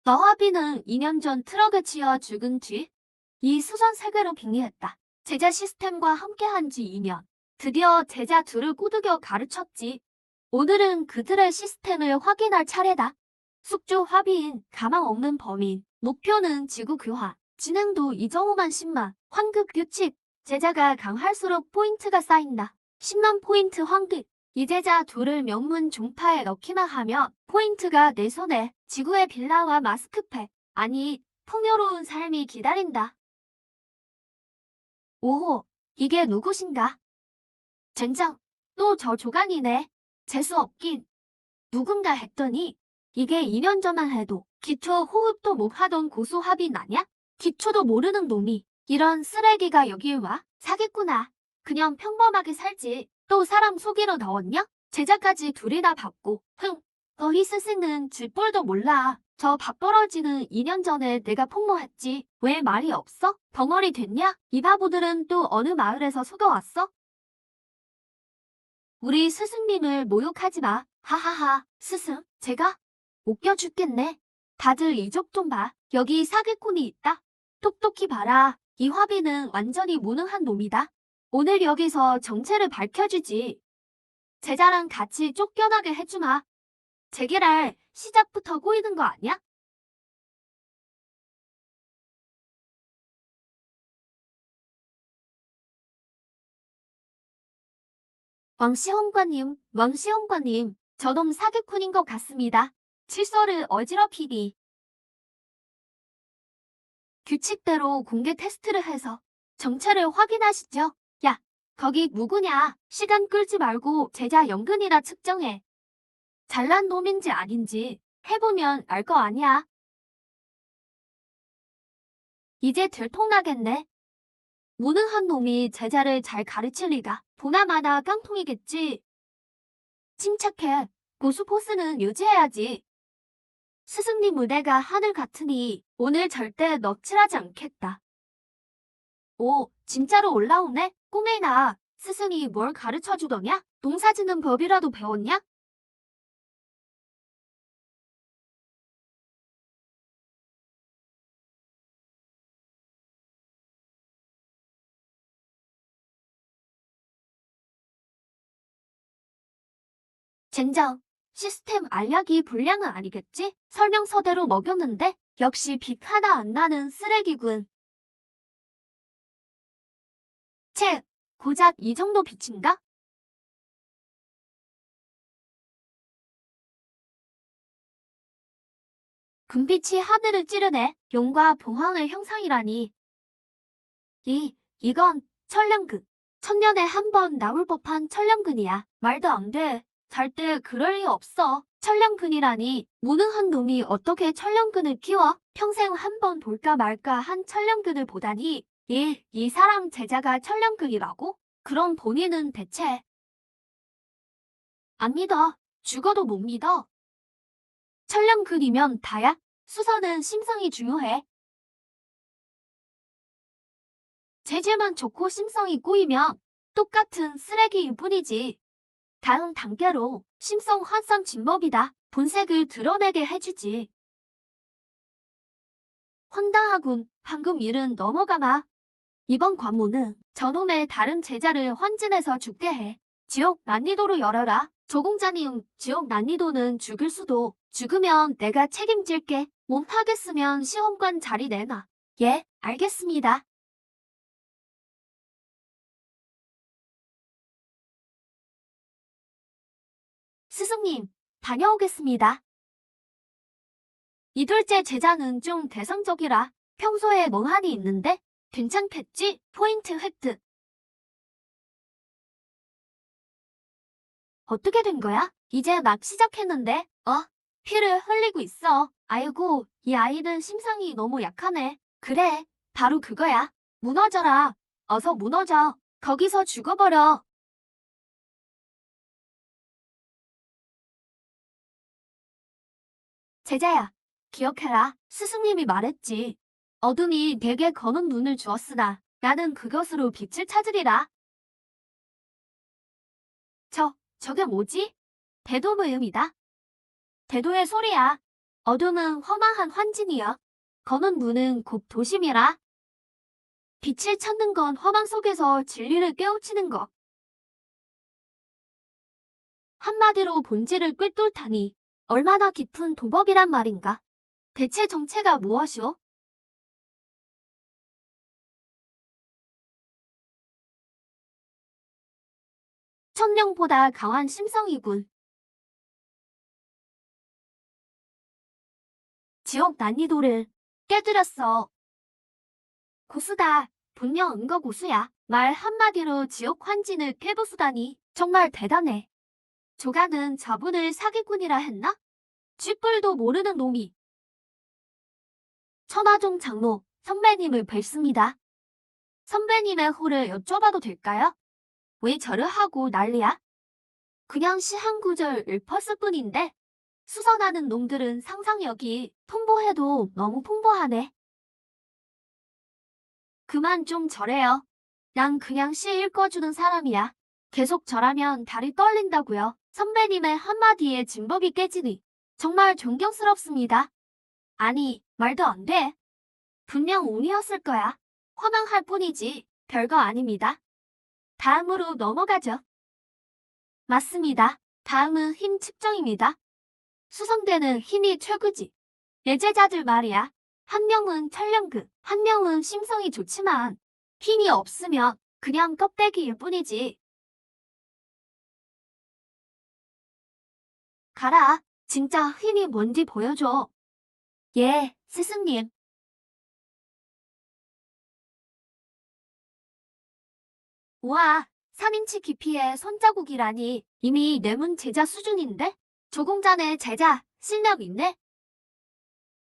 너화비는 2년 전 트럭에 치여 죽은 뒤 이 수선 세계로 빙의했다. 제자 시스템과 함께한 지 2년. 드디어 제자 둘을 꼬드겨 가르쳤지. 오늘은 그들의 시스템을 확인할 차례다. 숙주 화비인 가망 없는 범인. 목표는 지구 교화. 진행도 2.5만 10만. 환급 규칙. 제자가 강할수록 포인트가 쌓인다. 10만 포인트 환급. 이 제자 둘을 명문 종파에 넣기만 하면 포인트가 내 손에 지구의 빌라와 마스크팩, 아니 풍요로운 삶이 기다린다. 오호, 이게 누구신가? 젠장, 또 저 조간이네. 재수 없긴. 누군가 했더니 이게 2년 전만 해도 기초 호흡도 못하던 고수 합인 아냐? 기초도 모르는 놈이 이런 쓰레기가 여길 와? 사기꾼아. 그냥 평범하게 살지. 또 사람 속이러 나왔냐? 제자까지 둘이나 받고. 너희 스승은 쥐뿔도 몰라. 저 밥벌어지는 2년 전에 내가 폭로했지. 왜 말이 없어? 덩어리 됐냐? 이 바보들은 또 어느 마을에서 속여왔어? 우리 스승님을 모욕하지 마. 하하하. 스승, 제가? 웃겨 죽겠네. 다들 이쪽 좀 봐. 여기 사기꾼이 있다. 똑똑히 봐라. 이 화비는 완전히 무능한 놈이다. 오늘 여기서 정체를 밝혀주지. 제자랑 같이 쫓겨나게 해주마. 제기랄 시작부터 꼬이는 거 아니야? 왕시험관님, 저놈 사기꾼인 것 같습니다. 칠서를 어지럽히니. 규칙대로 공개 테스트를 해서 정체를 확인하시죠. 야, 거기 누구냐? 시간 끌지 말고 제자 연근이나 측정해. 잘난 놈인지 아닌지 해보면 알 거 아니야. 이제 들통나겠네. 무능한 놈이 제자를 잘 가르칠 리가. 보나마나 깡통이겠지. 침착해. 고수 포스는 유지해야지. 스승님 은혜가 하늘 같으니 오늘 절대 넋칠하지 않겠다. 오, 진짜로 올라오네? 꿈에나 스승이 뭘 가르쳐주더냐? 농사짓는 법이라도 배웠냐? 젠장, 시스템 알약이 불량은 아니겠지? 설명서대로 먹였는데 역시 빛 하나 안 나는 쓰레기군. 채, 고작 이 정도 빛인가? 금빛이 하늘을 찌르네. 용과 봉황의 형상이라니. 이건 천량근. 천년에 한 번 나올 법한 천량근이야. 말도 안 돼. 절대 그럴 리 없어. 천량근이라니. 무능한 놈이 어떻게 천량근을 키워? 평생 한 번 볼까 말까 한 천량근을 보다니. 이 사람 제자가 천량근이라고? 그럼 본인은 대체 안 믿어. 죽어도 못 믿어. 천량근이면 다야? 수선은 심성이 중요해. 재질만 좋고 심성이 꼬이면 똑같은 쓰레기일 뿐이지. 다음 단계로 심성 환상 진법이다. 본색을 드러내게 해주지. 황당하군. 방금 일은 넘어가마. 이번 관문은 저놈의 다른 제자를 환진해서 죽게 해. 지옥 난이도로 열어라. 조공자님, 지옥 난이도는 죽일 수도. 죽으면 내가 책임질게. 못하겠으면 시험관 자리 내놔. 예, 알겠습니다. 스승님, 다녀오겠습니다. 이 둘째 제자는 좀 대성적이라 평소에 멍하니 있는데 괜찮겠지? 포인트 획득. 어떻게 된 거야? 이제 막 시작했는데, 피를 흘리고 있어. 아이고, 이 아이는 심상이 너무 약하네. 그래, 바로 그거야. 무너져라. 어서 무너져. 거기서 죽어버려. 제자야, 기억해라. 스승님이 말했지. 어둠이 내게 거는 눈을 주었으나 나는 그것으로 빛을 찾으리라. 저게 뭐지? 대도무음이다. 대도의 소리야. 어둠은 험한 환진이야. 거는 문은 곧 도심이라. 빛을 찾는 건 험한 속에서 진리를 깨우치는 것. 한마디로 본질을 꿰뚫다니 얼마나 깊은 도법이란 말인가. 대체 정체가 무엇이오? 천명보다 강한 심성이군. 지옥 난이도를 깨뜨렸어. 고수다. 분명 은거 고수야. 말 한마디로 지옥 환진을 깨부수다니 정말 대단해. 조각은 저분을 사기꾼이라 했나? 쥐뿔도 모르는 놈이. 천하종 장로 선배님을 뵙습니다. 선배님의 호를 여쭤봐도 될까요? 왜 절을 하고 난리야? 그냥 시 한 구절 읊었을 뿐인데 수선하는 놈들은 상상력이 풍부해도 너무 풍부하네. 그만 좀 절해요. 난 그냥 시 읽어주는 사람이야. 계속 절하면 다리 떨린다고요. 선배님의 한마디에 진법이 깨지니 정말 존경스럽습니다. 아니, 말도 안 돼. 분명 운이었을 거야. 허망할 뿐이지 별거 아닙니다. 다음으로 넘어가죠. 맞습니다. 다음은 힘 측정입니다. 수성대는 힘이 최고지. 내 제자들 말이야. 한 명은 철량극, 한 명은 심성이 좋지만 힘이 없으면 그냥 껍데기일 뿐이지. 가라. 진짜 힘이 뭔지 보여줘. 예, 스승님. 우와, 3인치 깊이의 손자국이라니 이미 내문 제자 수준인데? 조공자네 제자, 실력 있네?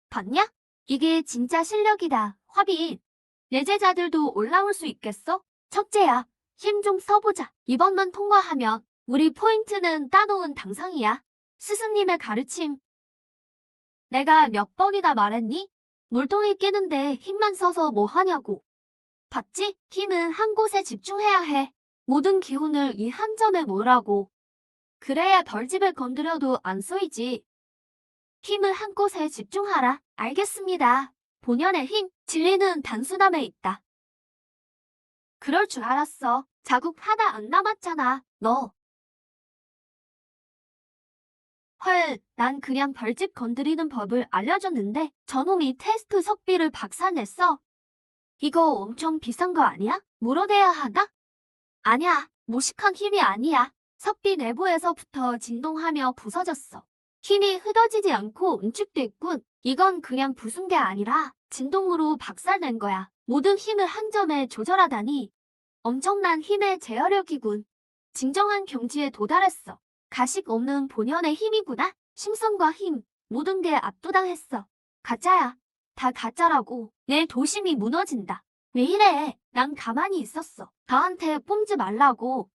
봤냐? 이게 진짜 실력이다. 화빈. 내 제자들도 올라올 수 있겠어? 첫째야, 힘 좀 써보자. 이번만 통과하면 우리 포인트는 따놓은 당상이야. 스승님의 가르침. 내가 몇 번이나 말했니? 물통이 끼는데 힘만 써서 뭐 하냐고. 봤지? 힘은 한 곳에 집중해야 해. 모든 기운을 이 한 점에 모으라고. 그래야 벌집을 건드려도 안 쏘이지. 힘을 한 곳에 집중하라. 알겠습니다. 본연의 힘, 진리는 단순함에 있다. 그럴 줄 알았어. 자국 하나 안 남았잖아, 너. 헐, 난 그냥 벌집 건드리는 법을 알려줬는데 저놈이 테스트 석비를 박살냈어. 이거 엄청 비싼 거 아니야? 물어대야 하나? 아냐, 무식한 힘이 아니야. 석비 내부에서부터 진동하며 부서졌어. 힘이 흐려지지 않고 응축됐군. 이건 그냥 부순 게 아니라 진동으로 박살낸 거야. 모든 힘을 한 점에 조절하다니 엄청난 힘의 제어력이군. 진정한 경지에 도달했어. 가식 없는 본연의 힘이구나. 심성과 힘, 모든 게 압도당했어. 가짜야. 다 가짜라고. 내 도심이 무너진다. 왜 이래? 난 가만히 있었어. 나한테 뽐지 말라고.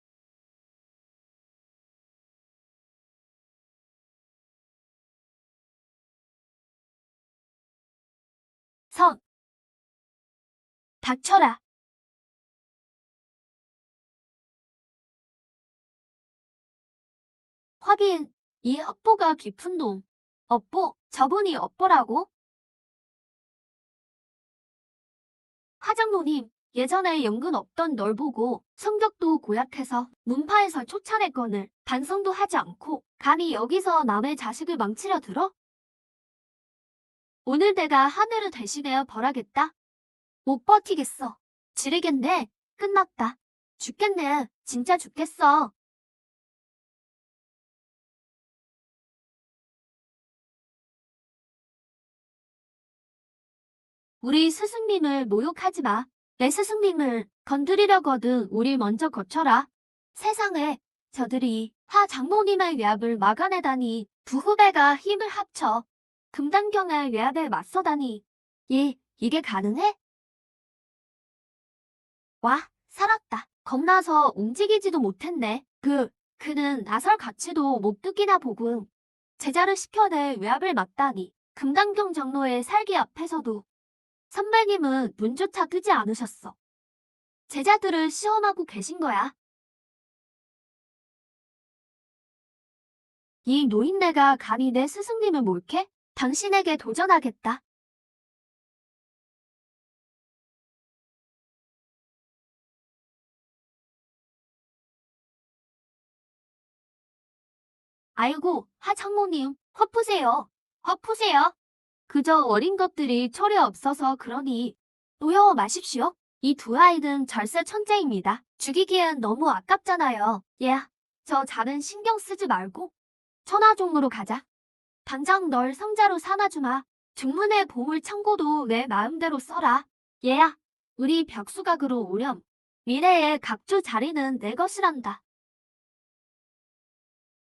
선, 닥쳐라. 화빈, 이 업보가 깊은 놈. 업보, 저분이 업보라고? 화장노님, 예전에 연근 없던 널 보고 성격도 고약해서 문파에서 쫓아냈거늘 반성도 하지 않고 감히 여기서 남의 자식을 망치려 들어? 오늘 내가 하늘을 대신하여 벌하겠다. 못 버티겠어. 지르겠네. 끝났다. 죽겠네. 진짜 죽겠어. 우리 스승님을 모욕하지 마. 내 스승님을 건드리려거든 우리 먼저 거쳐라. 세상에 저들이 하 장모님의 외압을 막아내다니 두 후배가 힘을 합쳐 금단경의 외압에 맞서다니 이게 가능해? 와, 살았다. 겁나서 움직이지도 못했네. 그는 나설 가치도 못 두기나 보군. 제자를 시켜내 외압을 막다니. 금단경 장로의 살기 앞에서도 선배님은 눈조차 뜨지 않으셨어. 제자들을 시험하고 계신 거야. 이 노인네가 감히 내 스승님을 몰게? 당신에게 도전하겠다. 아이고, 하장모님, 화푸세요. 화푸세요. 그저 어린 것들이 철이 없어서 그러니 놓여 마십시오. 이 두 아이는 절세 천재입니다. 죽이기엔 너무 아깝잖아요. 얘, 저 자는 신경 쓰지 말고 천하종으로 가자. 당장 널 상자로 삼아주마. 중문의 보물 창고도 내 마음대로 써라. 얘야, 우리 벽수각으로 오렴. 미래의 각주 자리는 내 것이란다.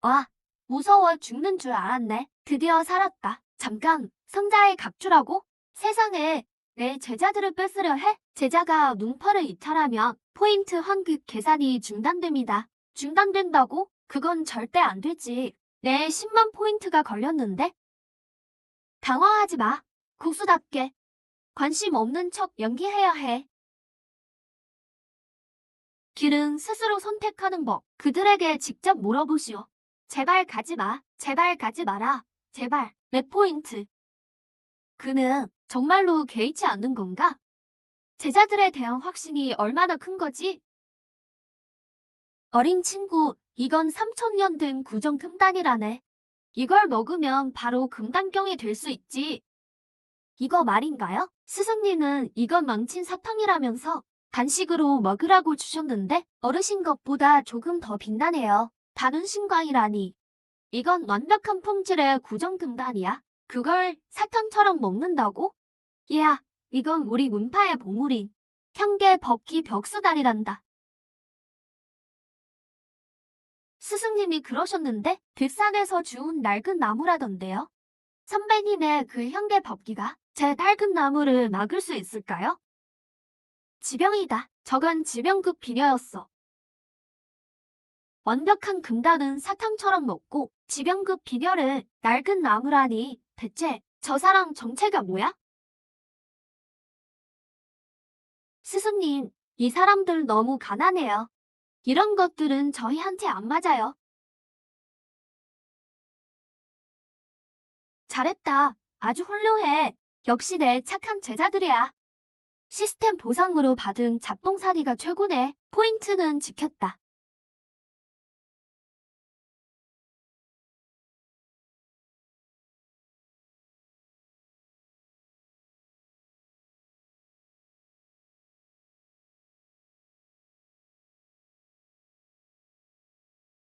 와, 무서워 죽는 줄 알았네. 드디어 살았다. 잠깐, 상자의 각주라고? 세상에, 내 제자들을 뺏으려 해? 제자가 눈파를 이탈하면 포인트 환급 계산이 중단됩니다. 중단된다고? 그건 절대 안 되지. 내 10만 포인트가 걸렸는데? 당황하지 마. 고수답게. 관심 없는 척 연기해야 해. 길은 스스로 선택하는 법. 그들에게 직접 물어보시오. 제발 가지 마. 제발 가지 마라. 제발. 몇 포인트. 그는 정말로 개의치 않는 건가? 제자들에 대한 확신이 얼마나 큰 거지? 어린 친구, 이건 3,000년 된 구정 금단이라네. 이걸 먹으면 바로 금단경이 될 수 있지. 이거 말인가요? 스승님은 이건 망친 사탕이라면서 간식으로 먹으라고 주셨는데 어르신 것보다 조금 더 빛나네요. 다른 신광이라니. 이건 완벽한 품질의 구정금단이야. 그걸 사탕처럼 먹는다고? 얘야, 이건 우리 문파의 보물인 향계 법기 벽수단이란다. 스승님이 그러셨는데 뒷산에서 주운 낡은 나무라던데요. 선배님의 그 향계 법기가 제 낡은 나무를 막을 수 있을까요? 지병이다. 저건 지병급 비녀였어. 완벽한 금단은 사탕처럼 먹고 지병급 비녀를 낡은 나무라니 대체 저 사람 정체가 뭐야? 스승님, 이 사람들 너무 가난해요. 이런 것들은 저희한테 안 맞아요. 잘했다. 아주 훌륭해. 역시 내 착한 제자들이야. 시스템 보상으로 받은 잡동사니가 최고네. 포인트는 지켰다.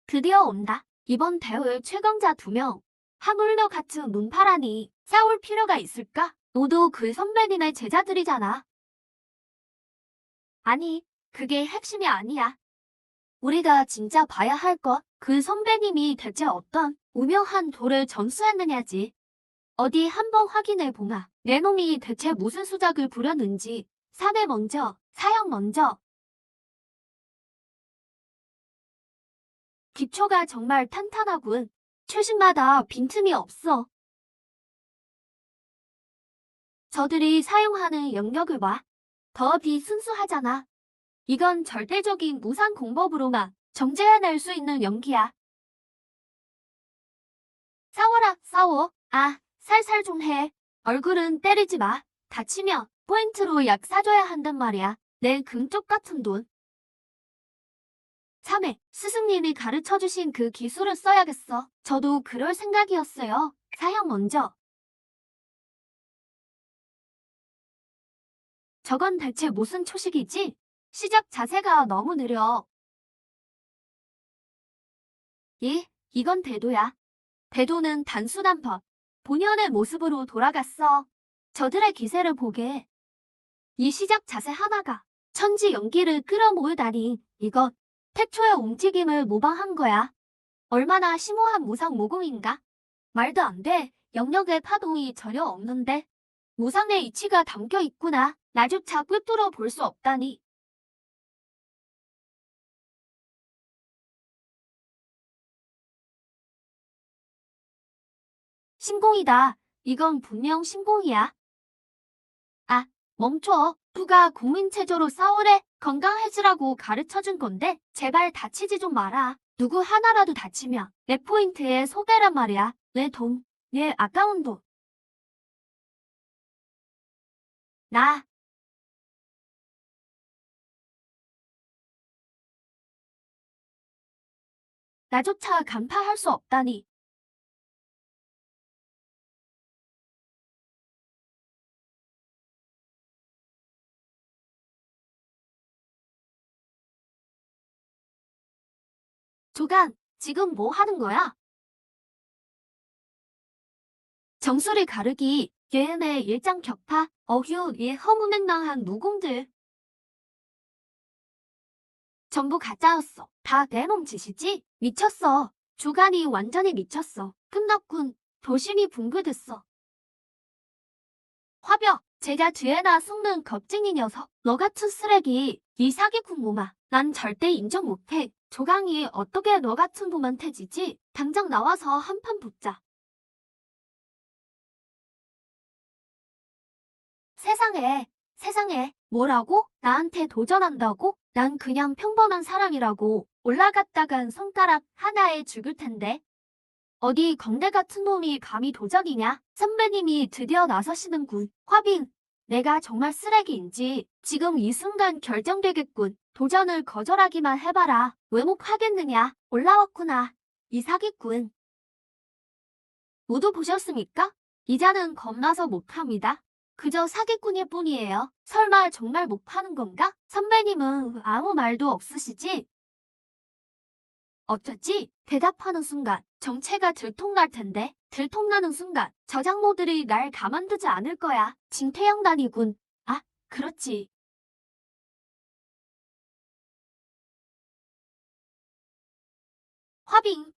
드디어 온다. 이번 대회 최강자 2명. 하물며 같은 문파라니 싸울 필요가 있을까? 너도 그 선배님의 제자들이잖아. 아니, 그게 핵심이 아니야. 우리가 진짜 봐야 할 것, 그 선배님이 대체 어떤 우명한 돌을 전수했느냐지. 어디 한번 확인해 보마. 내 놈이 대체 무슨 수작을 부렸는지. 사내 먼저, 사형 먼저. 기초가 정말 탄탄하군. 최신마다 빈틈이 없어. 저들이 사용하는 영역을 봐. 더 비순수하잖아. 이건 절대적인 무상 공법으로만 정제해낼 수 있는 연기야. 싸워라, 싸워. 아, 살살 좀 해. 얼굴은 때리지 마. 다치면 포인트로 약 사줘야 한단 말이야. 내 금쪽 같은 돈. 3회, 스승님이 가르쳐주신 그 기술을 써야겠어. 저도 그럴 생각이었어요. 사형 먼저. 저건 대체 무슨 초식이지? 시작 자세가 너무 느려. 예, 이건 대도야. 대도는 단순한 법. 본연의 모습으로 돌아갔어. 저들의 기세를 보게. 이 시작 자세 하나가 천지 연기를 끌어모으다니 이건 태초의 움직임을 모방한 거야. 얼마나 심오한 무상 모공인가? 말도 안 돼. 영역의 파동이 전혀 없는데. 무상의 이치가 담겨 있구나. 나조차 꿰뚫어 볼 수 없다니. 신공이다. 이건 분명 신공이야. 아, 멈춰. 누가 국민체조로 싸우래? 건강해지라고 가르쳐준 건데 제발 다치지 좀 마라. 누구 하나라도 다치면 내 포인트에 소개란 말이야. 내 돈, 내 아까운 돈. 나 나조차 간파할 수 없다니. 조간, 지금 뭐 하는 거야? 정수리 가르기, 예은의 일장 격파, 어휴, 이 허무맹랑한 무공들. 전부 가짜였어. 다 내 놈 짓이지? 미쳤어. 조간이 완전히 미쳤어. 끝났군. 도심이 붕괴됐어. 화벽, 제자 뒤에나 숨는 겁쟁이 녀석. 너 같은 쓰레기. 이 사기꾼 놈아. 난 절대 인정 못해. 조강이 어떻게 너 같은 놈한테 지지? 당장 나와서 한판 붙자. 세상에, 뭐라고? 나한테 도전한다고? 난 그냥 평범한 사람이라고. 올라갔다간 손가락 하나에 죽을 텐데. 어디 건대 같은 놈이 감히 도적이냐? 선배님이 드디어 나서시는군. 화빙, 내가 정말 쓰레기인지 지금 이 순간 결정되겠군. 도전을 거절하기만 해봐라. 외목하겠느냐? 올라왔구나. 이 사기꾼. 모두 보셨습니까? 이자는 겁나서 못합니다. 그저 사기꾼일 뿐이에요. 설마 정말 못 파는 건가? 선배님은 아무 말도 없으시지? 어쩌지? 대답하는 순간 정체가 들통날 텐데 들통나는 순간 저장모들이 날 가만두지 않을 거야. 진퇴양난이군. 아, 그렇지. 화빙.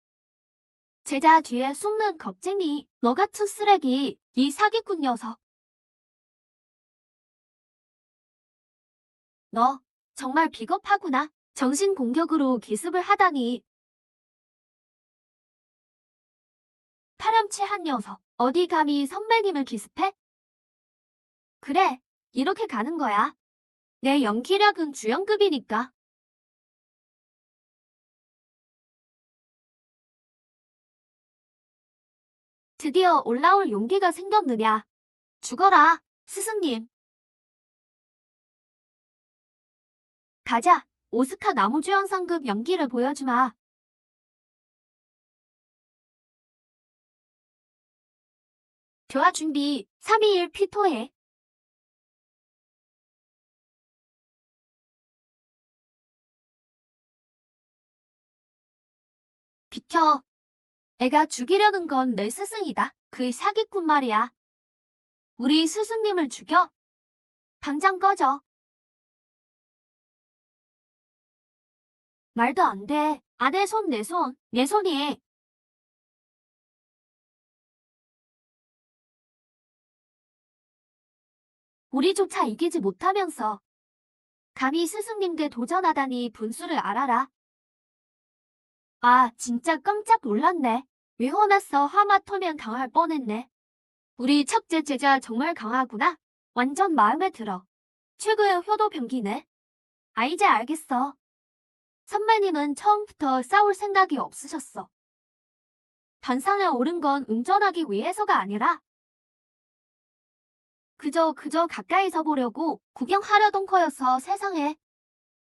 제자 뒤에 숨는 겁쟁이. 너 같은 쓰레기. 이 사기꾼 녀석. 너 정말 비겁하구나. 정신 공격으로 기습을 하다니. 파렴치한 녀석. 어디 감히 선배님을 기습해? 그래, 이렇게 가는 거야. 내 연기력은 주연급이니까. 드디어 올라올 용기가 생겼느냐. 죽어라, 스승님. 가자. 오스카 나무주연상급 연기를 보여주마. 교화 준비 321 피토해. 비켜. 애가 죽이려는 건 내 스승이다. 그 사기꾼 말이야. 우리 스승님을 죽여? 당장 꺼져. 말도 안 돼. 아, 내 손, 내 손. 내 손이. 우리조차 이기지 못하면서 감히 스승님께 도전하다니 분수를 알아라. 아, 진짜 깜짝 놀랐네. 왜 화났어? 하마터면 당할 뻔했네. 우리 첫째 제자 정말 강하구나. 완전 마음에 들어. 최고의 효도병기네. 아, 이제 알겠어. 선배님은 처음부터 싸울 생각이 없으셨어. 단상에 오른 건 운전하기 위해서가 아니라 그저 가까이서 보려고 구경하려던 거여서 세상에.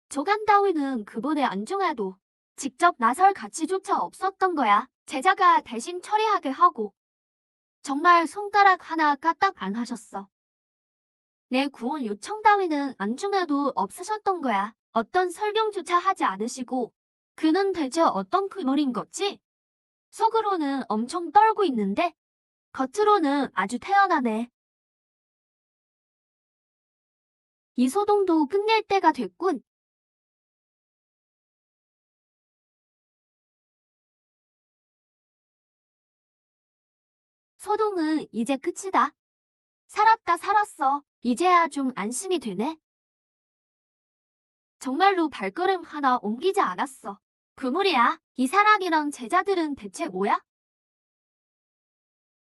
조간 따위는 그분의 안중에도 직접 나설 가치조차 없었던 거야. 제자가 대신 처리하게 하고 정말 손가락 하나 까딱 안 하셨어. 내 구원 요청 따위는 안중에도 없으셨던 거야. 어떤 설명조차 하지 않으시고 그는 대체 어떤 그물인 거지? 속으로는 엄청 떨고 있는데 겉으로는 아주 태연하네. 이소동도 끝낼 때가 됐군. 소동은 이제 끝이다. 살았다 살았어. 이제야 좀 안심이 되네. 정말로 발걸음 하나 옮기지 않았어. 그물이야. 이 사람이랑 제자들은 대체 뭐야?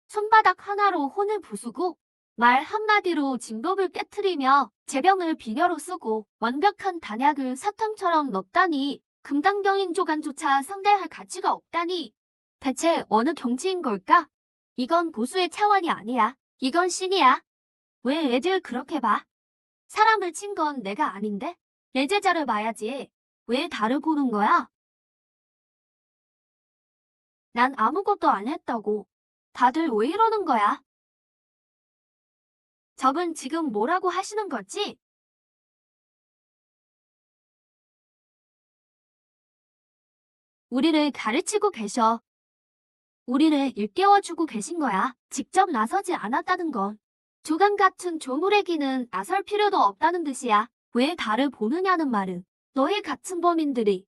손바닥 하나로 혼을 부수고 말 한마디로 진법을 깨트리며 제병을 비녀로 쓰고 완벽한 단약을 사탕처럼 넣다니 금강경인 조간조차 상대할 가치가 없다니 대체 어느 경지인 걸까? 이건 보수의 차원이 아니야. 이건 신이야. 왜 애들 그렇게 봐? 사람을 친 건 내가 아닌데? 내 제자를 봐야지. 왜 나를 보는 거야? 난 아무것도 안 했다고. 다들 왜 이러는 거야? 저분 지금 뭐라고 하시는 거지? 우리를 가르치고 계셔. 우리를 일깨워주고 계신 거야. 직접 나서지 않았다는 건. 조간 같은 조무래기는 나설 필요도 없다는 뜻이야. 왜 나를 보느냐는 말은 너희 같은 범인들이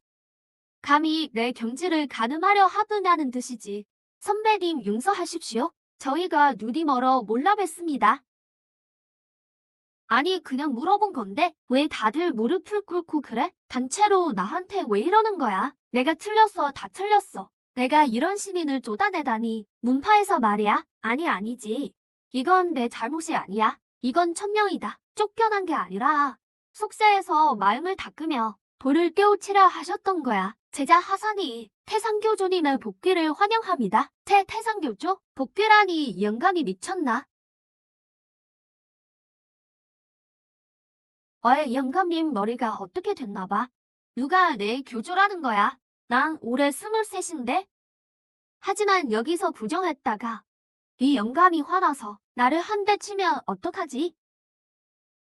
감히 내 경지를 가늠하려 하느냐는 뜻이지. 선배님 용서하십시오. 저희가 눈이 멀어 몰라 뵀습니다. 아니 그냥 물어본 건데 왜 다들 무릎을 꿇고 그래? 단체로 나한테 왜 이러는 거야? 내가 틀렸어 다 틀렸어. 내가 이런 시민을 쫓아내다니 문파에서 말이야? 아니 아니지. 이건 내 잘못이 아니야. 이건 천명이다. 쫓겨난 게 아니라 속세에서 마음을 닦으며 돌을 깨우치려 하셨던 거야. 제자 하산이 태상교조님의 복귀를 환영합니다. 태상교조? 복귀라니 영감이 미쳤나? 영감님 머리가 어떻게 됐나 봐. 누가 내 교조라는 거야. 난 올해 23인데. 하지만 여기서 부정했다가 이 영감이 화나서 나를 한 대 치면 어떡하지?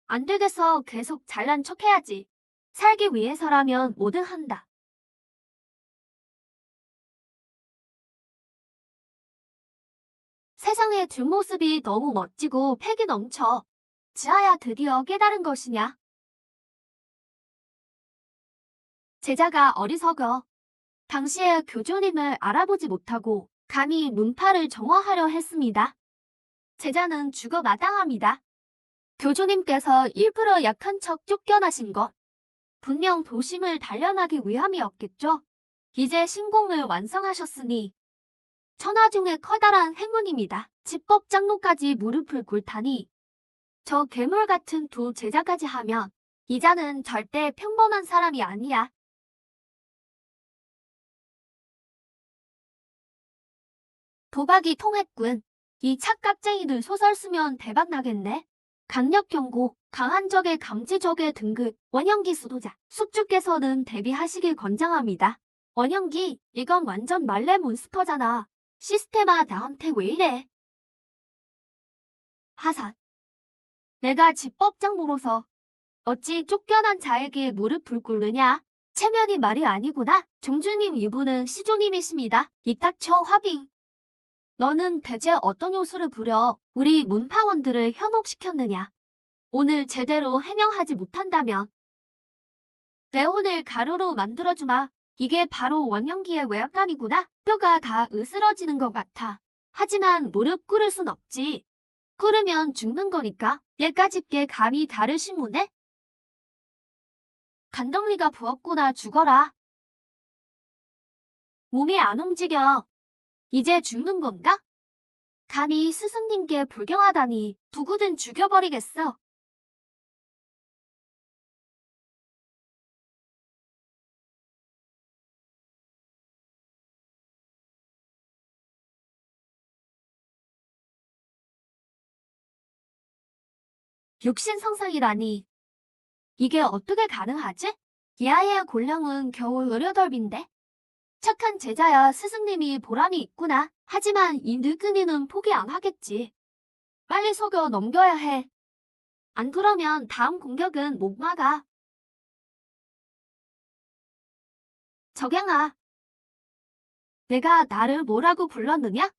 안 되겠어. 계속 잘난 척 해야지. 살기 위해서라면 뭐든 한다. 세상의 뒷모습이 너무 멋지고 패기 넘쳐. 지하야 드디어 깨달은 것이냐? 제자가 어리석어. 당시에 교주님을 알아보지 못하고 감히 문파를 정화하려 했습니다. 제자는 죽어 마땅합니다. 교주님께서 일부러 약한 척 쫓겨나신 것. 분명 도심을 단련하기 위함이었겠죠. 이제 신공을 완성하셨으니 천하 중의 커다란 행운입니다. 집법 장로까지 무릎을 꿇다니 저 괴물 같은 두 제자까지 하면 이자는 절대 평범한 사람이 아니야. 도박이 통했군. 이 착각쟁이들 소설 쓰면 대박 나겠네. 강력 경고, 강한 적의 감지적의 등급, 원형기 수도자, 숙주께서는 대비하시길 권장합니다. 원형기, 이건 완전 말레 몬스터잖아. 시스템아 나한테 왜 이래? 하산. 내가 집법장로로서 어찌 쫓겨난 자에게 무릎을 꿇느냐? 체면이 말이 아니구나. 종주님 이분은 시조님이십니다. 이닥쳐 화빙. 너는 대체 어떤 요술을 부려 우리 문파원들을 현혹시켰느냐? 오늘 제대로 해명하지 못한다면 내 혼을 가루로 만들어주마. 이게 바로 원형기의 외양간이구나. 뼈가 다 으스러지는 것 같아. 하지만 무릎 꿇을 순 없지. 꿇으면 죽는 거니까. 얘까짓게 감히 다를 신문해? 간덩이가 부었구나 죽어라. 몸이 안 움직여. 이제 죽는 건가? 감히 스승님께 불경하다니 누구든 죽여버리겠어. 육신성상이라니. 이게 어떻게 가능하지? 이 아이의 골령은 겨우 의료덜빈데. 착한 제자야 스승님이 보람이 있구나. 하지만 이 늙은이는 포기 안 하겠지. 빨리 속여 넘겨야 해. 안 그러면 다음 공격은 못 막아. 적양아, 내가 나를 뭐라고 불렀느냐?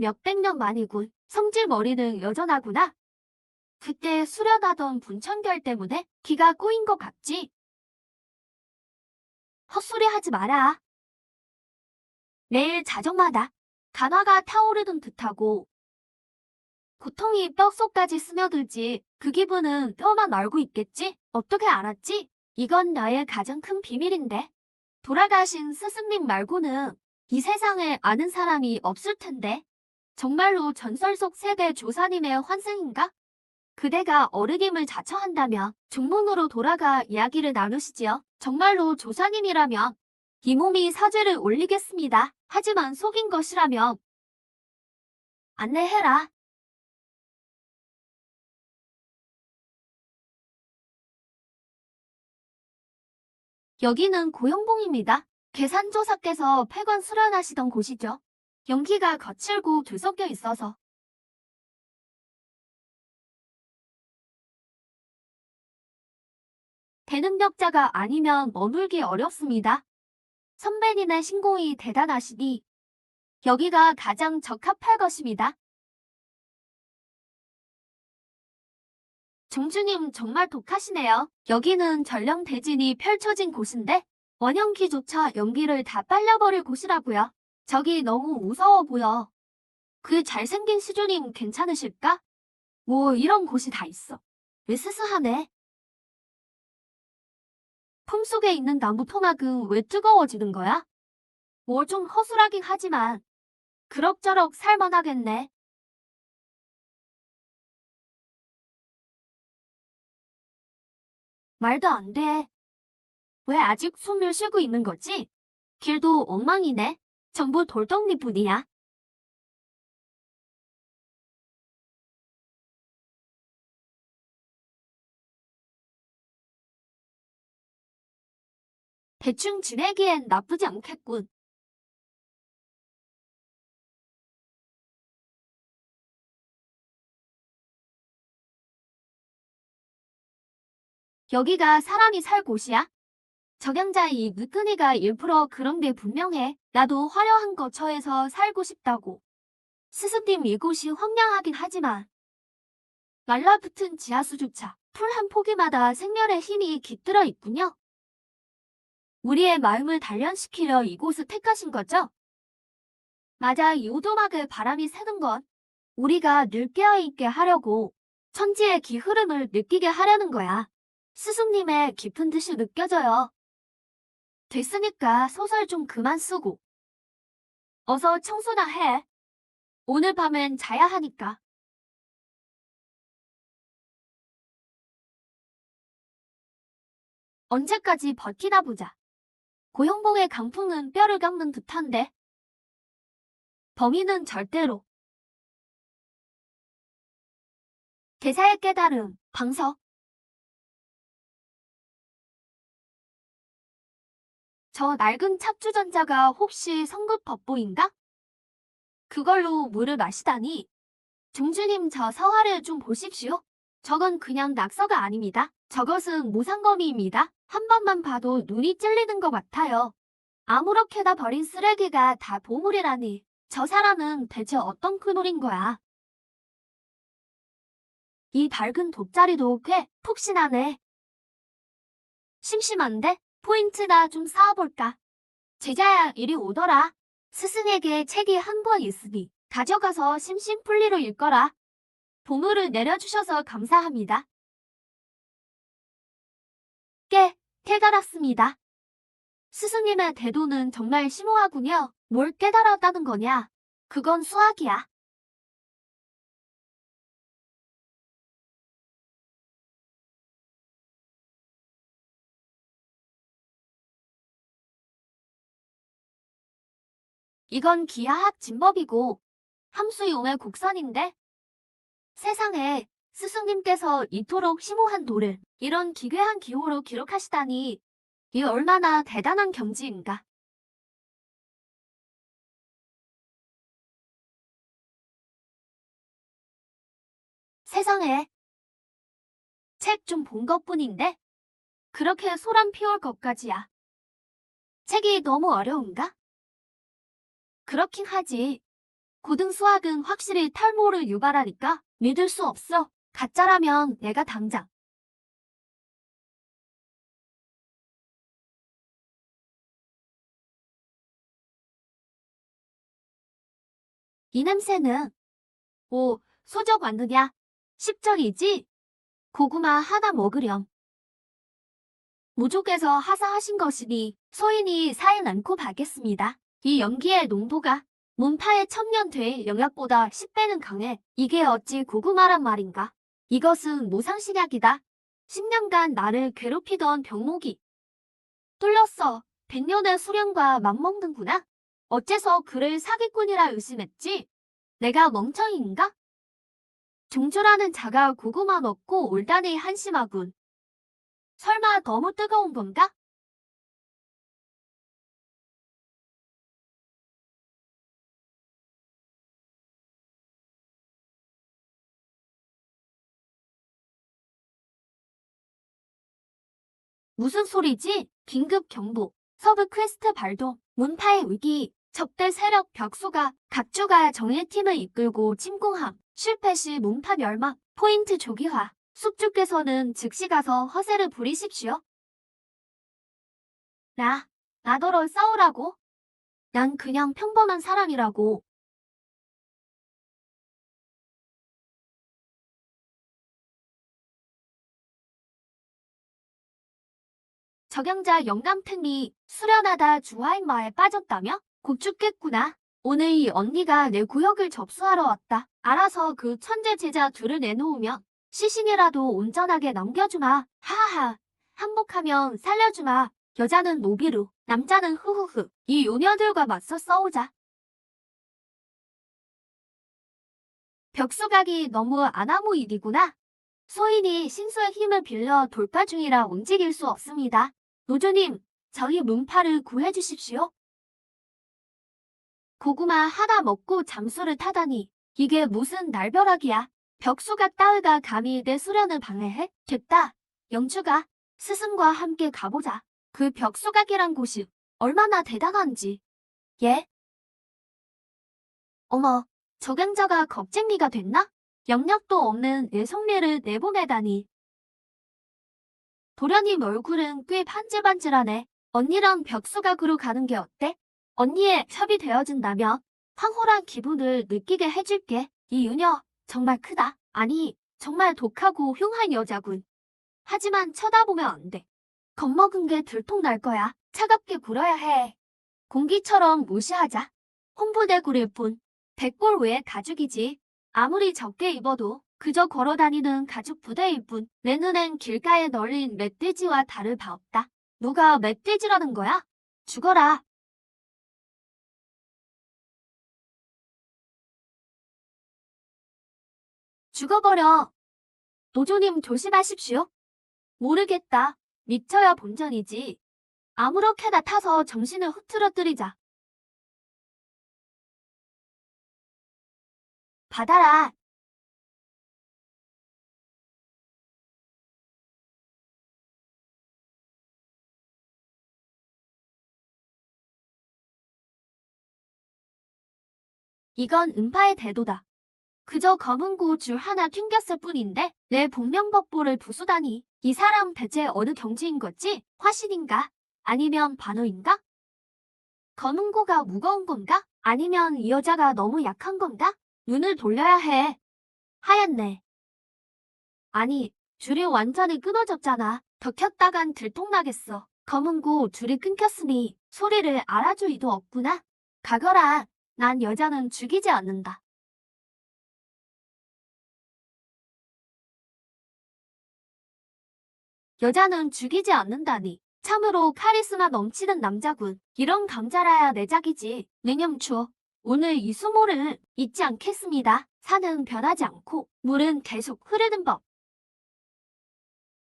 몇백 년 만이군. 성질 머리는 여전하구나. 그때 수련하던 분천결 때문에 기가 꼬인 것 같지? 헛소리 하지 마라. 매일 자정마다 간화가 타오르던 듯하고 고통이 뼛속까지 스며들지. 그 기분은 뼈만 알고 있겠지? 어떻게 알았지? 이건 나의 가장 큰 비밀인데. 돌아가신 스승님 말고는 이 세상에 아는 사람이 없을 텐데. 정말로 전설 속 세대 조사님의 환생인가? 그대가 어르김을 자처한다면 종문으로 돌아가 이야기를 나누시지요. 정말로 조사님이라면 이 몸이 사죄를 올리겠습니다. 하지만 속인 것이라면 안내해라. 여기는 고형봉입니다. 계산조사께서 폐관 수련하시던 곳이죠. 연기가 거칠고 뒤섞여 있어서 대능력자가 아니면 머물기 어렵습니다. 선배님의 신공이 대단하시니 여기가 가장 적합할 것입니다. 종주님 정말 독하시네요. 여기는 전령대진이 펼쳐진 곳인데 원형기조차 연기를 다 빨려버릴 곳이라고요. 저기 너무 무서워 보여. 그 잘생긴 시조님 괜찮으실까? 뭐 이런 곳이 다 있어. 으스스하네. 품속에 있는 나무 토막은 왜 뜨거워지는 거야? 뭐 좀 허술하긴 하지만 그럭저럭 살만하겠네. 말도 안 돼. 왜 아직 숨을 쉬고 있는 거지? 길도 엉망이네. 전부 돌덩이뿐이야. 대충 지내기엔 나쁘지 않겠군. 여기가 사람이 살 곳이야? 적양자 이 느끈이가 일부러 그런 게 분명해. 나도 화려한 거처에서 살고 싶다고. 스승님 이곳이 황량하긴 하지만 말라붙은 지하수조차 풀 한 포기마다 생명의 힘이 깃들어 있군요. 우리의 마음을 단련시키려 이곳을 택하신 거죠? 맞아, 이 오두막을 바람이 새는 건 우리가 늘 깨어있게 하려고 천지의 기흐름을 느끼게 하려는 거야. 스승님의 깊은 뜻이 느껴져요. 됐으니까 소설 좀 그만 쓰고 어서 청소나 해. 오늘 밤엔 자야 하니까. 언제까지 버티나 보자. 고형봉의 강풍은 뼈를 깎는 듯한데 범인은 절대로 대사의 깨달음, 방석. 저 낡은 찹주전자가 혹시 성급 법보인가? 그걸로 물을 마시다니. 종주님 저 서화를 좀 보십시오. 저건 그냥 낙서가 아닙니다. 저것은 무상거미입니다. 한 번만 봐도 눈이 찔리는 것 같아요. 아무렇게나 버린 쓰레기가 다 보물이라니. 저 사람은 대체 어떤 그물인 거야? 이 밝은 돗자리도 꽤 푹신하네. 심심한데? 포인트나 좀 쌓아볼까? 제자야 이리 오더라. 스승에게 책이 한 권 있으니 가져가서 심심풀리로 읽거라. 보물을 내려주셔서 감사합니다. 깨달았습니다. 스승님의 대도는 정말 심오하군요. 뭘 깨달았다는 거냐? 그건 수학이야. 이건 기하학 진법이고 함수이용의 곡선인데 세상에 스승님께서 이토록 심오한 도를 이런 기괴한 기호로 기록하시다니 이 얼마나 대단한 경지인가. 세상에 책 좀 본 것뿐인데 그렇게 소란 피울 것까지야. 책이 너무 어려운가? 그렇긴 하지. 고등 수학은 확실히 탈모를 유발하니까 믿을 수 없어. 가짜라면 내가 당장. 이 냄새는 오, 소적 왔느냐? 10절이지? 고구마 하나 먹으렴. 무족에서 하사하신 것이니 소인이 사인 않고 받겠습니다. 이 연기의 농도가 문파의 천년될 영약보다 10배는 강해. 이게 어찌 고구마란 말인가? 이것은 무상식약이다. 10년간 나를 괴롭히던 병목이 뚫렸어. 100년의 수련과 맞먹는구나. 어째서 그를 사기꾼이라 의심했지? 내가 멍청이인가? 종주라는 자가 고구마 먹고 올다니 한심하군. 설마 너무 뜨거운 건가? 무슨 소리지? 긴급 경보. 서브 퀘스트 발동. 문파의 위기. 적대 세력 벽수가 각주가 정예팀을 이끌고 침공함. 실패 시 문파 멸망. 포인트 조기화. 숙주께서는 즉시 가서 허세를 부리십시오. 나더러 싸우라고? 난 그냥 평범한 사람이라고. 적양자 영감탱이 수련하다 주하인마에 빠졌다며? 곧 죽겠구나. 오늘 이 언니가 내 구역을 접수하러 왔다. 알아서 그 천재 제자 둘을 내놓으면 시신이라도 온전하게 넘겨주마. 하하하. 항복하면 살려주마. 여자는 노비루, 남자는 흐흐흐. 이 요녀들과 맞서 싸우자. 벽수각이 너무 아나무 일이구나. 소인이 신수의 힘을 빌려 돌파 중이라 움직일 수 없습니다. 노조님, 저희 문파를 구해주십시오. 고구마 하나 먹고 잠수를 타다니. 이게 무슨 날벼락이야. 벽수각 따위가 감히 내 수련을 방해해? 됐다. 영주가 스승과 함께 가보자. 그 벽수각이란 곳이 얼마나 대단한지. 예? 어머, 적양자가 겁쟁이가 됐나? 영역도 없는 내 성미를 내보내다니. 도련님 얼굴은 꽤 반질반질하네. 언니랑 벽수각으로 가는 게 어때? 언니의 협이 되어준다면 황홀한 기분을 느끼게 해줄게. 이 유녀 정말 크다. 아니, 정말 독하고 흉한 여자군. 하지만 쳐다보면 안 돼. 겁먹은 게 들통날 거야. 차갑게 굴어야 해. 공기처럼 무시하자. 홍보대구릴 뿐. 백골 외에 가죽이지. 아무리 적게 입어도 그저 걸어다니는 가죽 부대일 뿐. 내 눈엔 길가에 널린 멧돼지와 다를 바 없다. 누가 멧돼지라는 거야? 죽어라. 죽어버려. 노조님 조심하십시오. 모르겠다. 미쳐야 본전이지. 아무렇게나 타서 정신을 흐트러뜨리자. 받아라. 이건 음파의 대도다. 그저 검은 고 줄 하나 튕겼을 뿐인데 내 복명법보를 부수다니. 이 사람 대체 어느 경지인 거지? 화신인가? 아니면 반어인가? 검은 고가 무거운 건가? 아니면 이 여자가 너무 약한 건가? 눈을 돌려야 해. 하얗네. 아니, 줄이 완전히 끊어졌잖아. 더 켰다간 들통나겠어. 검은 고 줄이 끊겼으니 소리를 알아줄 이도 없구나. 가거라. 난 여자는 죽이지 않는다. 여자는 죽이지 않는다니. 참으로 카리스마 넘치는 남자군. 이런 감자라야 내 작이지. 냉염추. 오늘 이 수모를 잊지 않겠습니다. 산은 변하지 않고 물은 계속 흐르는 법.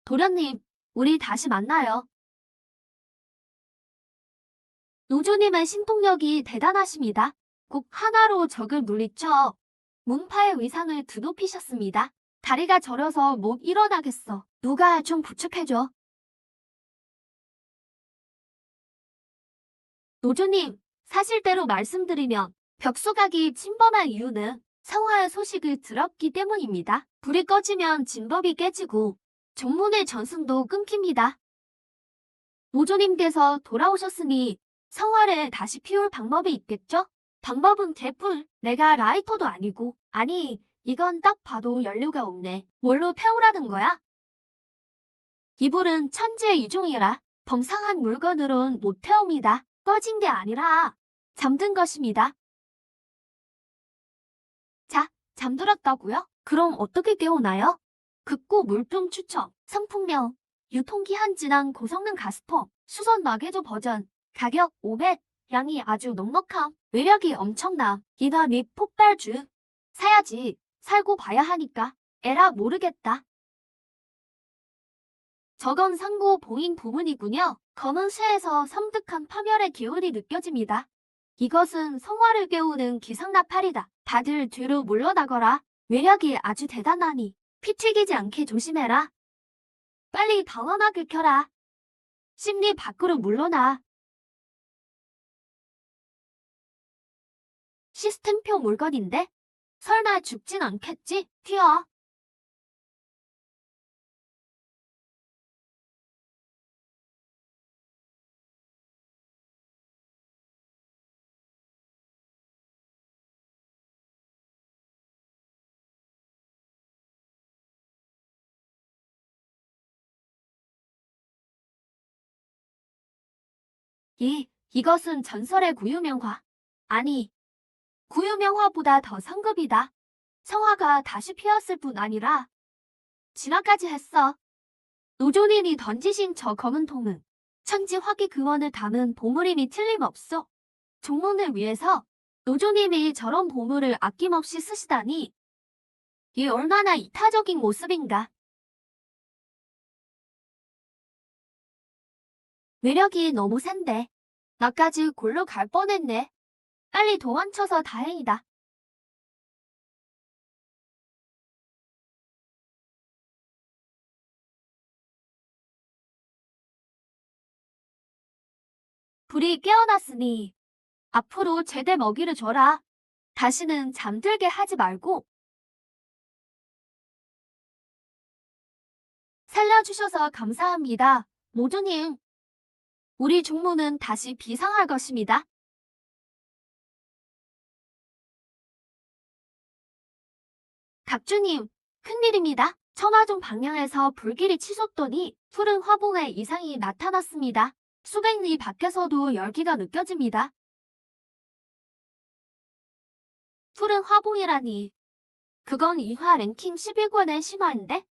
도련님, 우리 다시 만나요. 노조님의 신통력이 대단하십니다. 꼭 하나로 적을 물리쳐 문파의 위상을 드높이셨습니다. 다리가 저려서 못 일어나겠어. 누가 좀 부축해줘. 노조님, 사실대로 말씀드리면 벽수각이 침범한 이유는 성화의 소식을 들었기 때문입니다. 불이 꺼지면 진법이 깨지고 종문의 전승도 끊깁니다. 노조님께서 돌아오셨으니 성화를 다시 피울 방법이 있겠죠? 방법은 개뿔. 내가 라이터도 아니고. 아니, 이건 딱 봐도 연료가 없네. 뭘로 태우라는 거야? 이 불은 천지의 이종이라 범상한 물건으론 못 태웁니다. 꺼진 게 아니라 잠든 것입니다. 자, 잠들었다고요? 그럼 어떻게 깨우나요? 급고 물품 추첨, 상품명, 유통기한 지난 고성능 가스통, 수선 마개조 버전, 가격 500, 양이 아주 넉넉함, 외력이 엄청남, 인화 및 폭발주. 사야지, 살고 봐야 하니까. 에라 모르겠다. 저건 상고 봉인 부분이군요. 검은 쇠에서 섬뜩한 파멸의 기운이 느껴집니다. 이것은 성화를 깨우는 기상나팔이다. 다들 뒤로 물러나거라. 외력이 아주 대단하니 피 튀기지 않게 조심해라. 빨리 방어막을 켜라. 심리 밖으로 물러나. 시스템표 물건인데? 설마 죽진 않겠지? 튀어. 이것은 전설의 구유명화. 아니, 구유명화보다 더 상급이다. 성화가 다시 피었을 뿐 아니라 진화까지 했어. 노조님이 던지신 저 검은 통은 천지 화기 근원을 담은 보물임이 틀림없어. 종문을 위해서 노조님이 저런 보물을 아낌없이 쓰시다니 이 얼마나 이타적인 모습인가. 매력이 너무 센데 나까지 골로 갈 뻔했네. 빨리 도망쳐서 다행이다. 불이 깨어났으니 앞으로 제대 먹이를 줘라. 다시는 잠들게 하지 말고. 살려주셔서 감사합니다. 모두님, 우리 종모는 다시 비상할 것입니다. 각주님, 큰일입니다. 천화종 방향에서 불길이 치솟더니 푸른 화봉에 이상이 나타났습니다. 수백 리 밖에서도 열기가 느껴집니다. 푸른 화봉이라니. 그건 이화 랭킹 11권의 신화인데?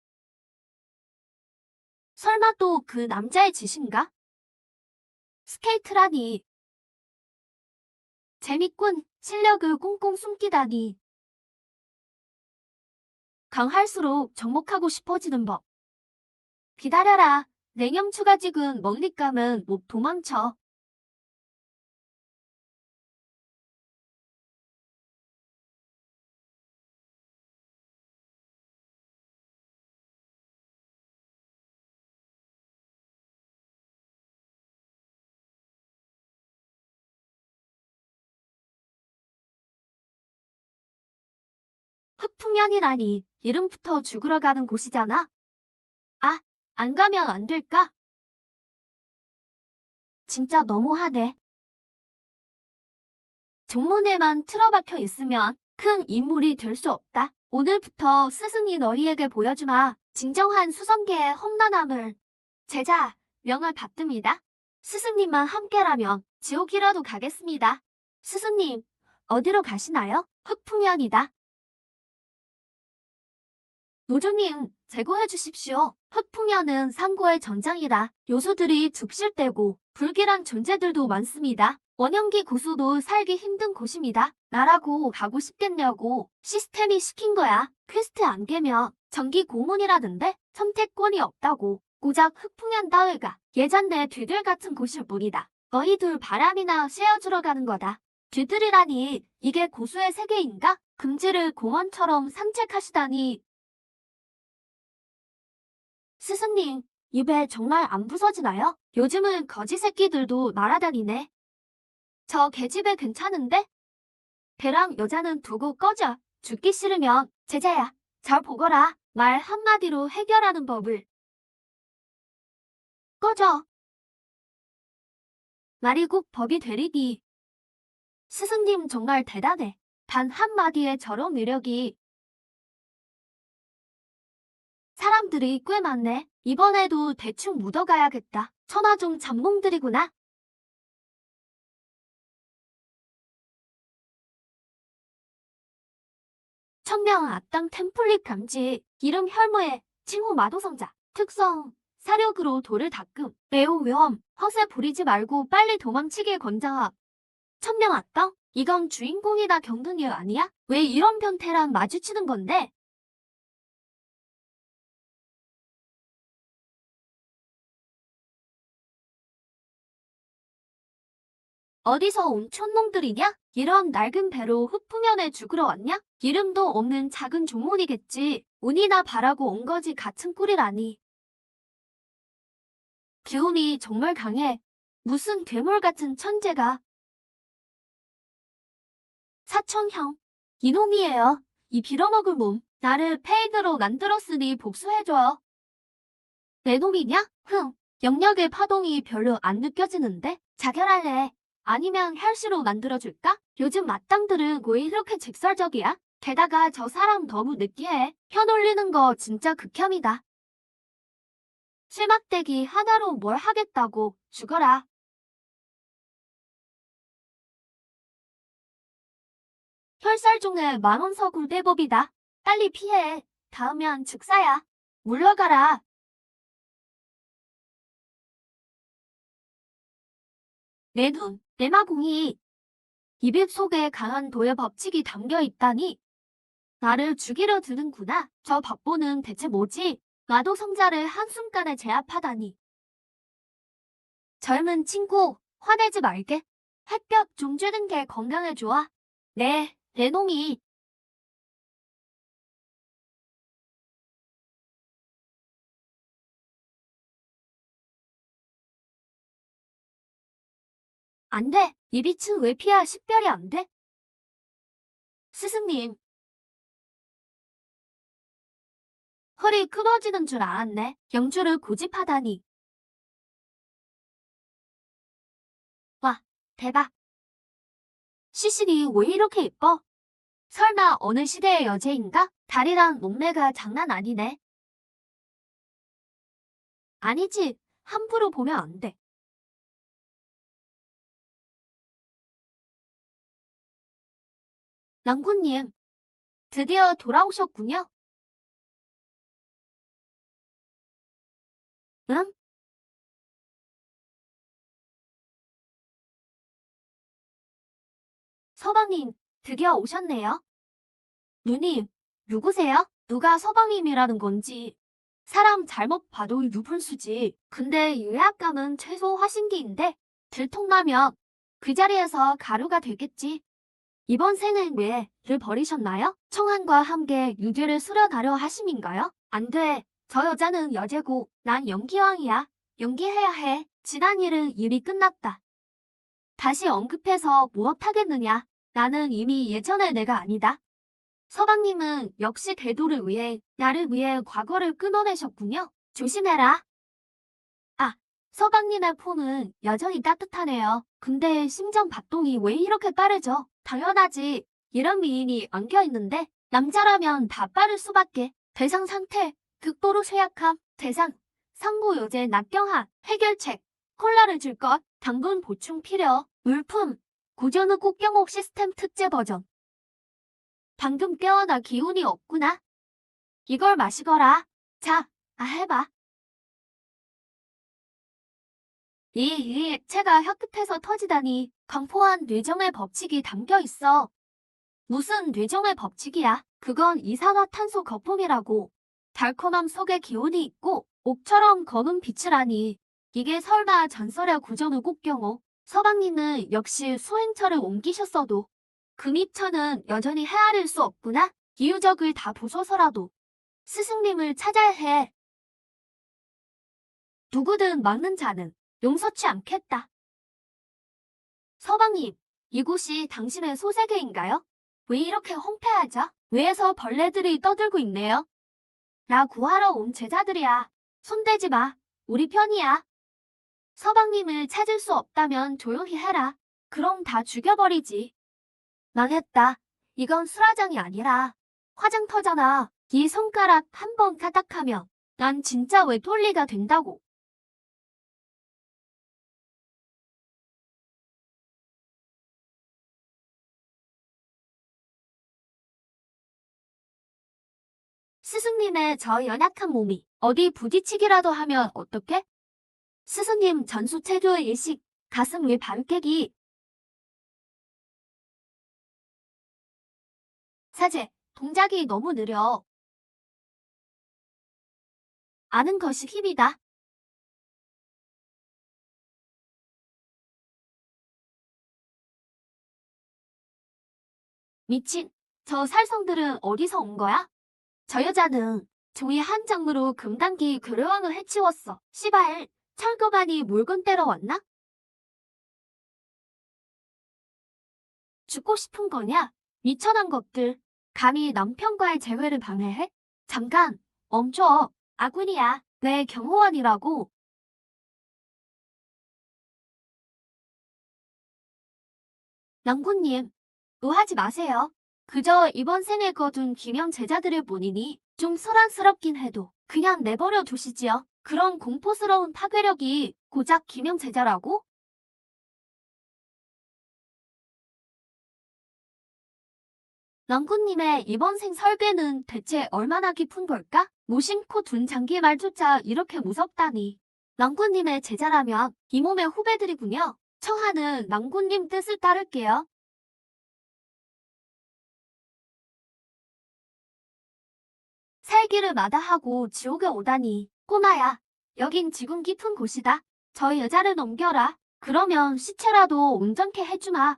설마 또 그 남자의 짓인가? 스케이트라니. 재밌군. 실력을 꽁꽁 숨기다니. 강할수록 접목하고 싶어지는 법. 기다려라. 냉염 추가직은 먹잇감은 못 도망쳐. 흑풍년이라니. 이름부터 죽으러 가는 곳이잖아. 아, 안 가면 안 될까? 진짜 너무하네. 종문에만 틀어박혀 있으면 큰 인물이 될 수 없다. 오늘부터 스승이 너희에게 보여주마. 진정한 수성계의 험난함을. 제자, 명을 받듭니다. 스승님만 함께라면 지옥이라도 가겠습니다. 스승님, 어디로 가시나요? 흑풍년이다. 노조님, 제고해 주십시오. 흑풍년은 상고의 전장이라 요소들이 죽실되고 불길한 존재들도 많습니다. 원형기 고수도 살기 힘든 곳입니다. 나라고 가고 싶겠냐고 시스템이 시킨 거야. 퀘스트 안 깨면 정기 고문이라던데 선택권이 없다고. 고작 흑풍년 따위가 예전내 뒤들 같은 곳일 뿐이다. 너희들 바람이나 쐬어주러 가는 거다. 뒤들이라니 이게 고수의 세계인가? 금지를 공원처럼 산책하시다니. 스승님, 입에 정말 안 부서지나요? 요즘은 거지 새끼들도 날아다니네. 저 계집애 괜찮은데? 걔랑 여자는 두고 꺼져. 죽기 싫으면 제자야, 잘 보거라. 말 한마디로 해결하는 법을. 꺼져. 말이 꼭 법이 되리니. 스승님 정말 대단해. 단 한마디에 저런 매력이. 사람들이 꽤 많네. 이번에도 대충 묻어가야겠다. 천하종 잠몽들이구나. 천명 악당 템플릿 감지. 이름 혈무에 칭호 마도성자. 특성 사력으로 돌을 닦음. 매우 위험. 허세 부리지 말고 빨리 도망치길 권장함. 천명 악당? 이건 주인공이다 경둔이 아니야? 왜 이런 변태랑 마주치는 건데? 어디서 온 촌놈들이냐? 이런 낡은 배로 흑풍연에 죽으러 왔냐? 이름도 없는 작은 종문이겠지. 운이나 바라고 온 거지 같은 꿀이라니. 기운이 정말 강해. 무슨 괴물 같은 천재가. 사촌형, 이놈이에요. 이 빌어먹을 몸. 나를 페이드로 만들었으니 복수해줘요. 내 놈이냐? 영역의 파동이 별로 안 느껴지는데? 자결할래. 아니면 혈시로 만들어줄까? 요즘 마땅들은 왜 이렇게 직설적이야? 게다가 저 사람 너무 느끼해. 혀 놀리는 거 진짜 극혐이다. 실막대기 하나로 뭘 하겠다고. 죽어라. 혈살종의 만원서구 대법이다. 빨리 피해. 닿으면 즉사야. 물러가라. 내 눈, 내 마공이. 입입 속에 강한 도의 법칙이 담겨 있다니. 나를 죽이려 드는구나. 저 박보는 대체 뭐지? 나도 성자를 한순간에 제압하다니. 젊은 친구, 화내지 말게. 햇볕 좀 쬐는 게 건강에 좋아. 네, 내 놈이. 안 돼. 이 빛은 왜 피야 식별이 안 돼? 스승님, 허리 끊어지는 줄 알았네. 영주를 고집하다니. 와, 대박. 시신이 왜 이렇게 예뻐? 설마 어느 시대의 여제인가? 다리랑 몸매가 장난 아니네. 아니지, 함부로 보면 안 돼. 랑구님, 드디어 돌아오셨군요. 응? 서방님, 드디어 오셨네요. 누님, 누구세요? 누가 서방님이라는 건지. 사람 잘못 봐도 유분수지. 근데 유약감은 최소 화신기인데 들통나면 그 자리에서 가루가 되겠지. 이번 생은 왜를 버리셨나요? 청한과 함께 유죄를 수련하려 하심인가요? 안 돼. 저 여자는 여제고 난 연기왕이야. 연기해야 해. 지난 일은 이미 끝났다. 다시 언급해서 무엇하겠느냐. 나는 이미 예전의 내가 아니다. 서방님은 역시 대도를 위해 나를 위해 과거를 끊어내셨군요. 조심해라. 아, 서방님의 폼은 여전히 따뜻하네요. 근데 심장 박동이 왜 이렇게 빠르죠? 당연하지. 이런 미인이 엉켜있는데 남자라면 다 빠를 수밖에. 대상 상태, 극도로 쇠약함, 대상, 상부 요제 낙경한, 해결책, 콜라를 줄 것, 당분 보충 필요, 물품, 고전후 국경옥 시스템 특제 버전. 방금 깨어나 기운이 없구나. 이걸 마시거라. 자, 해봐. 이 액체가 혀끝에서 터지다니 광포한 뇌정의 법칙이 담겨 있어. 무슨 뇌정의 법칙이야? 그건 이산화탄소 거품이라고. 달콤함 속에 기운이 있고 옥처럼 검은 빛을 하니 이게 설마 전설의 구전의 꽃경호. 서방님은 역시 수행처를 옮기셨어도 금입처는 여전히 헤아릴 수 없구나. 이유적을 다 보셔서라도 스승님을 찾아야 해. 누구든 막는 자는 용서치 않겠다. 서방님, 이곳이 당신의 소세계인가요? 왜 이렇게 홍폐하죠? 외에서 벌레들이 떠들고 있네요. 나 구하러 온 제자들이야. 손대지 마. 우리 편이야. 서방님을 찾을 수 없다면 조용히 해라. 그럼 다 죽여버리지. 망했다. 이건 수라장이 아니라 화장터잖아. 이 손가락 한 번 까딱하면 난 진짜 외톨리가 된다고. 스승님의 저 연약한 몸이 어디 부딪히기라도 하면 어떡해? 스승님 전수체조의 일식, 가슴 위 반깨기. 사제, 동작이 너무 느려. 아는 것이 힘이다. 미친, 저 살성들은 어디서 온 거야? 저 여자는 종이 한 장으로 금단기 괴뢰왕을 해치웠어. 씨발, 철거반이 물건 떼러 왔나? 죽고 싶은 거냐? 미천한 것들. 감히 남편과의 재회를 방해해? 잠깐, 멈춰. 아군이야. 내 경호원이라고. 남군님, 노하지 마세요. 그저 이번 생에 거둔 기명 제자들을 보니니 좀 소란스럽긴 해도 그냥 내버려 두시지요. 그런 공포스러운 파괴력이 고작 기명 제자라고? 랑구님의 이번 생 설계는 대체 얼마나 깊은 걸까? 무심코 둔 장기 말조차 이렇게 무섭다니. 랑구님의 제자라면 이 몸의 후배들이군요. 청하는 랑구님 뜻을 따를게요. 살기를 마다하고 지옥에 오다니. 꼬마야, 여긴 지금 깊은 곳이다. 저 여자를 넘겨라. 그러면 시체라도 온전케 해주마.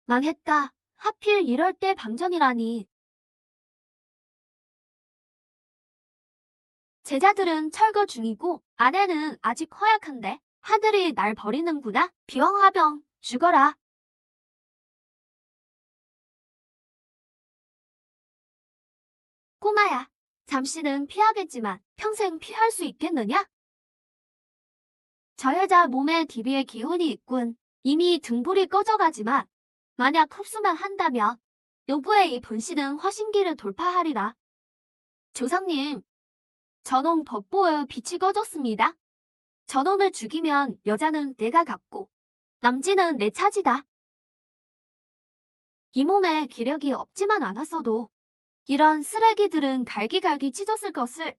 망했다. 하필 이럴 때 방전이라니. 제자들은 철거 중이고 아내는 아직 허약한데 하늘이 날 버리는구나. 비왕화병 죽어라. 꼬마야, 잠시는 피하겠지만 평생 피할 수 있겠느냐? 저 여자 몸에 DB의 기운이 있군. 이미 등불이 꺼져가지만 만약 흡수만 한다면 요부의 이 분신은 화신기를 돌파하리라. 조상님, 저놈 법보의 빛이 꺼졌습니다. 저놈을 죽이면 여자는 내가 갖고 남진은 내 차지다. 이 몸에 기력이 없지만 않았어도 이런 쓰레기들은 갈기갈기 찢었을 것을.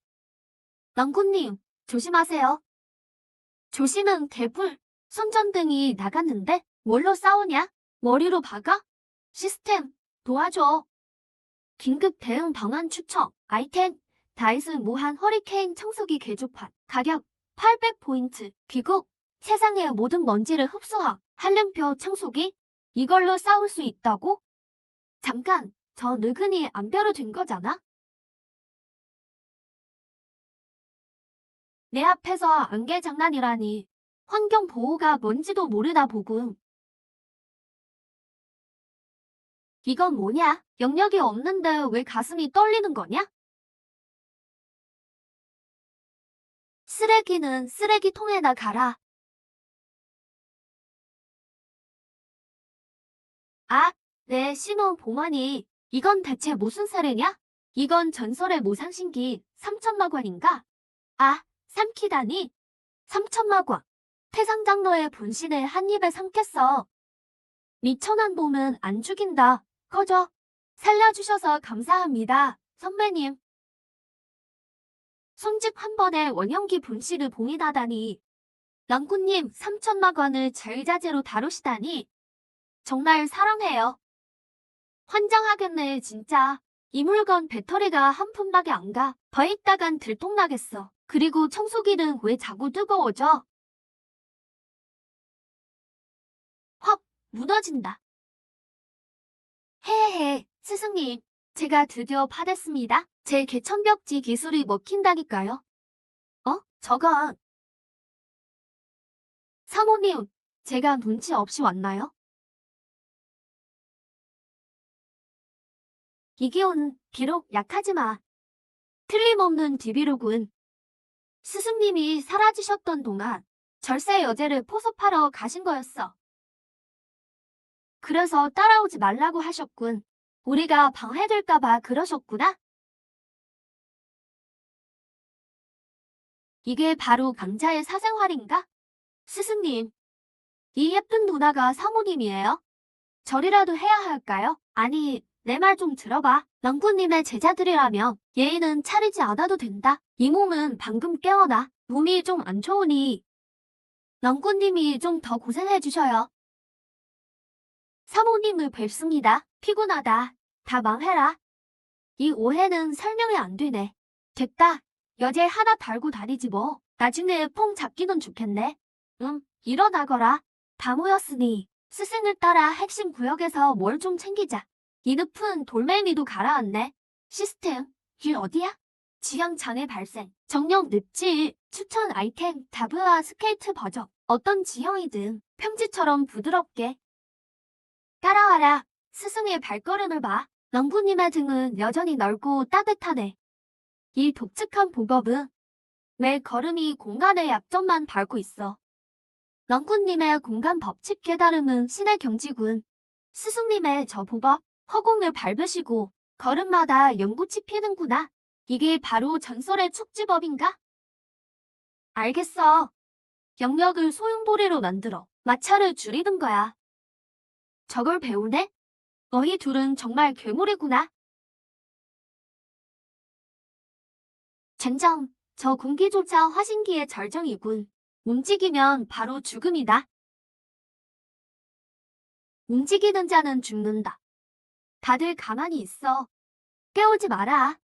랑군님, 조심하세요. 조심은 개불. 손전등이 나갔는데 뭘로 싸우냐? 머리로 박아? 시스템, 도와줘. 긴급 대응 방안 추천. 아이템, 다이슨 무한 허리케인 청소기 개조판. 가격 800포인트. 귀국, 세상의 모든 먼지를 흡수하. 한림표 청소기? 이걸로 싸울 수 있다고? 잠깐, 저 늙은이 안벼로 된 거잖아? 내 앞에서 안개 장난이라니. 환경 보호가 뭔지도 모르나 보군. 이건 뭐냐? 영역이 없는데 왜 가슴이 떨리는 거냐? 쓰레기는 쓰레기통에다 가라. 아, 내 신혼 봉환이. 이건 대체 무슨 사례냐? 이건 전설의 모상신기 3천막원인가? 아, 삼키다니? 3천막원. 태상장로의 분신을 한 입에 삼켰어. 미천한 봄은 안 죽인다. 꺼져. 살려주셔서 감사합니다, 선배님. 손집 한 번에 원형기 분신을 봉인하다니. 랑구님 3천막원을 자유자재로 다루시다니. 정말 사랑해요. 환장하겠네, 진짜. 이 물건 배터리가 한 푼밖에 안 가. 더 있다간 들통나겠어. 그리고 청소기는 왜 자꾸 뜨거워져? 확 무너진다. 헤헤헤, 스승님. 제가 드디어 파냈습니다. 제 개천벽지 기술이 먹힌다니까요. 저건. 사모님, 제가 눈치 없이 왔나요? 이 기운은 비록 약하지만 틀림없는 디비로군. 스승님이 사라지셨던 동안 절세 여제를 포섭하러 가신 거였어. 그래서 따라오지 말라고 하셨군. 우리가 방해될까봐 그러셨구나. 이게 바로 강자의 사생활인가? 스승님, 이 예쁜 누나가 사모님이에요? 절이라도 해야 할까요? 아니, 내 말 좀 들어봐. 랑구님의 제자들이라면 예의는 차리지 않아도 된다. 이 몸은 방금 깨어나. 몸이 좀 안 좋으니 랑구님이 좀 더 고생해 주셔요. 사모님을 뵙습니다. 피곤하다. 다 망해라. 이 오해는 설명이 안 되네. 됐다. 여제 하나 달고 다니지 뭐. 나중에 뽕 잡기는 좋겠네. 일어나거라. 다 모였으니 스승을 따라 핵심 구역에서 뭘 좀 챙기자. 이 늪은 돌멩이도 가라앉네. 시스템, 길 어디야? 지향 장애 발생, 정력 늪지, 추천 아이템, 다브와 스케이트 버전, 어떤 지형이든 평지처럼 부드럽게 따라와라. 스승의 발걸음을 봐. 랑부님의 등은 여전히 넓고 따뜻하네. 이 독특한 보법은 매 걸음이 공간의 약점만 밟고 있어. 랑구님의 공간 법칙 깨달음은 신의 경지군. 스승님의 저 보법, 허공을 밟으시고 걸음마다 연꽃이 피는구나. 이게 바로 전설의 축지법인가? 알겠어. 영역을 소용돌이로 만들어 마찰을 줄이는 거야. 저걸 배우네? 너희 둘은 정말 괴물이구나. 젠장, 저 공기조차 화신기의 절정이군. 움직이면 바로 죽음이다. 움직이는 자는 죽는다. 다들 가만히 있어. 깨우지 마라.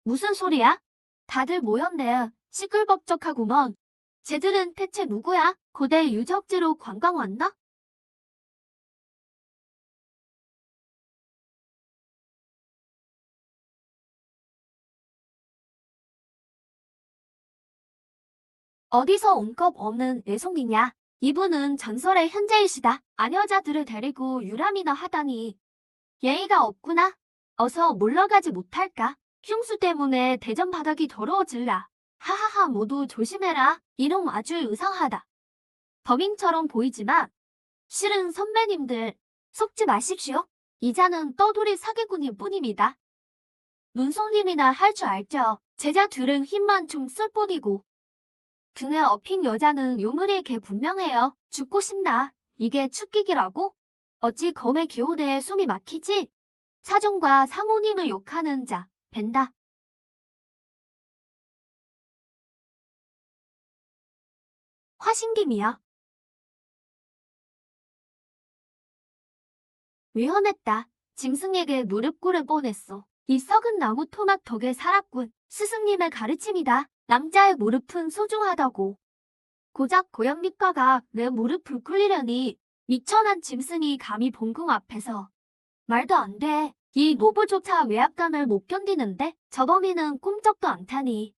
무슨 소리야? 다들 모였네. 시끌벅적하구먼. 쟤들은 대체 누구야? 고대 유적지로 관광 왔나? 어디서 온 것 없는 애송이냐? 이분은 전설의 현재이시다. 아녀자들을 데리고 유람이나 하다니 예의가 없구나. 어서 물러가지 못할까? 흉수 때문에 대전 바닥이 더러워질라. 하하하 모두 조심해라. 이놈 아주 의상하다. 범인처럼 보이지만 실은 선배님들 속지 마십시오. 이자는 떠돌이 사기꾼일 뿐입니다. 문송님이나 할 줄 알죠. 제자 둘은 힘만 좀 쓸 뿐이고 등에 업힌 여자는 요물의 개 분명해요. 죽고 싶나? 이게 축기기라고? 어찌 검의 기호대에 숨이 막히지? 사종과 사모님을 욕하는 자, 벤다. 화신김이야. 위험했다. 짐승에게 무릎 꿇을 뻔했어. 이 썩은 나무 토막 덕에 살았군. 스승님의 가르침이다. 남자의 무릎은 소중하다고. 고작 고양밑과가 내 무릎을 꿇리려니 미천한 짐승이 감히 봉궁 앞에서. 말도 안 돼. 이 노부조차 외압감을 못 견디는데 저 범인은 꼼짝도 않다니.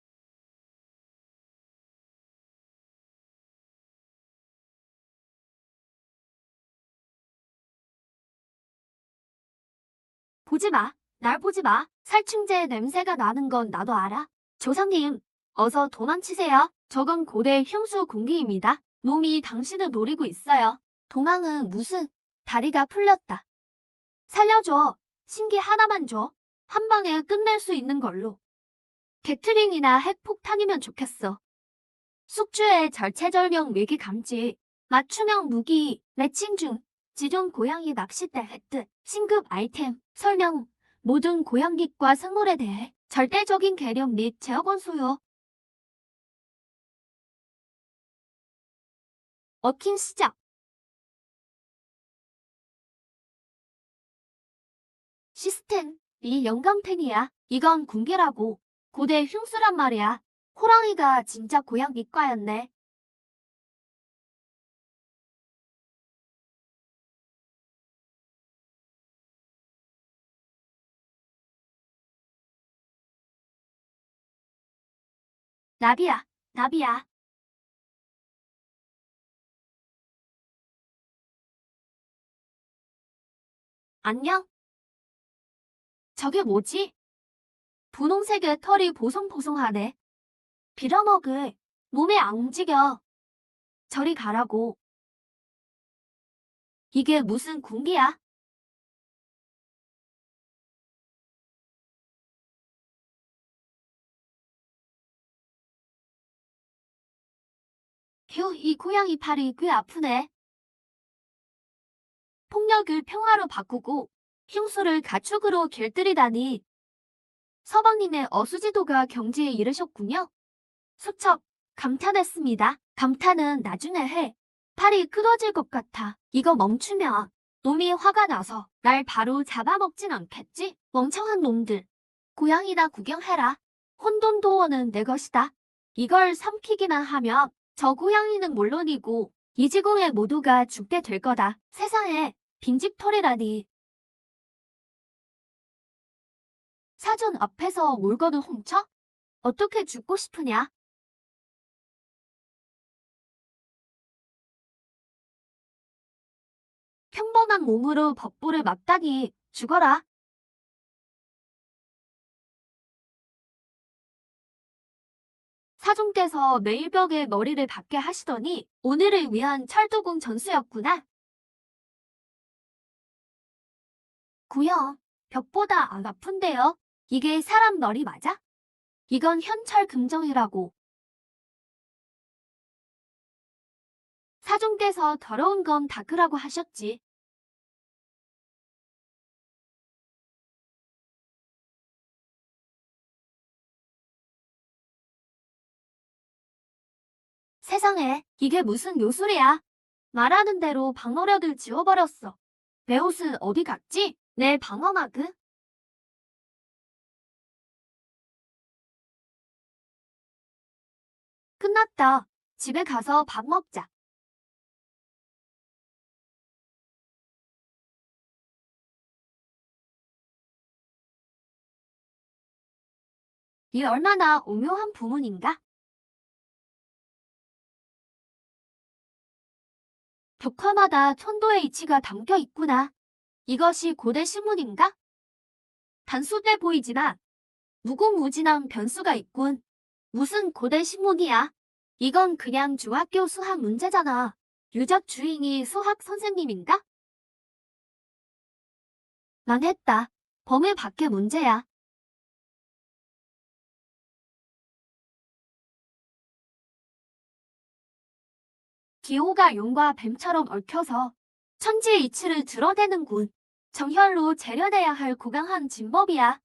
보지 마. 날 보지 마. 살충제의 냄새가 나는 건 나도 알아. 조상님, 어서 도망치세요. 저건 고대 흉수 공기입니다. 놈이 당신을 노리고 있어요. 도망은 무슨... 다리가 풀렸다. 살려줘. 신기 하나만 줘. 한 방에 끝낼 수 있는 걸로. 게트링이나 핵폭탄이면 좋겠어. 숙주의 절체절명 위기 감지. 맞춤형 무기, 매칭 중. 지존 고양이 낚싯대 획득, 신급 아이템, 설명. 모든 고양깃과 생물에 대해 절대적인 개념 및 제어권 소요. 어킨 시작. 시스템, 이 영감탱이야. 이건 군기라고. 고대 흉수란 말이야. 호랑이가 진짜 고양이과였네. 나비야, 나비야. 안녕? 저게 뭐지? 분홍색의 털이 보송보송하네. 빌어먹을. 몸에 안 움직여. 저리 가라고. 이게 무슨 군기야? 휴, 이 고양이 팔이 꽤 아프네. 폭력을 평화로 바꾸고 흉수를 가축으로 길들이다니. 서방님의 어수지도가 경지에 이르셨군요. 수첩, 감탄했습니다. 감탄은 나중에 해. 팔이 끊어질 것 같아. 이거 멈추면 놈이 화가 나서 날 바로 잡아먹진 않겠지? 멍청한 놈들. 고양이나 구경해라. 혼돈도어는 내 것이다. 이걸 삼키기만 하면 저 고양이는 물론이고 이 지구의 모두가 죽게 될 거다. 세상에 빈집털이라니. 사돈 앞에서 물건을 훔쳐? 어떻게 죽고 싶으냐? 평범한 몸으로 법부를 막다니 죽어라. 사돈께서 매일 벽에 머리를 박게 하시더니 오늘을 위한 철도공 전수였구나. 구형, 벽보다 안 아픈데요? 이게 사람 머리 맞아? 이건 현철 금정이라고. 사돈께서 더러운 건 닦으라고 하셨지. 세상에, 이게 무슨 요술이야. 말하는 대로 방어력을 지워버렸어. 내 옷은 어디 갔지? 내 방어마그? 끝났다. 집에 가서 밥 먹자. 이 얼마나 오묘한 부문인가? 벽화마다 천도의 이치가 담겨 있구나. 이것이 고대 신문인가? 단순해 보이지만 무궁무진한 변수가 있군. 무슨 고대 신문이야? 이건 그냥 중학교 수학 문제잖아. 유적 주인이 수학 선생님인가? 망했다. 범위 밖의 문제야. 기호가 용과 뱀처럼 얽혀서 천지의 이치를 드러내는군. 정혈로 재련해야 할 고강한 진법이야.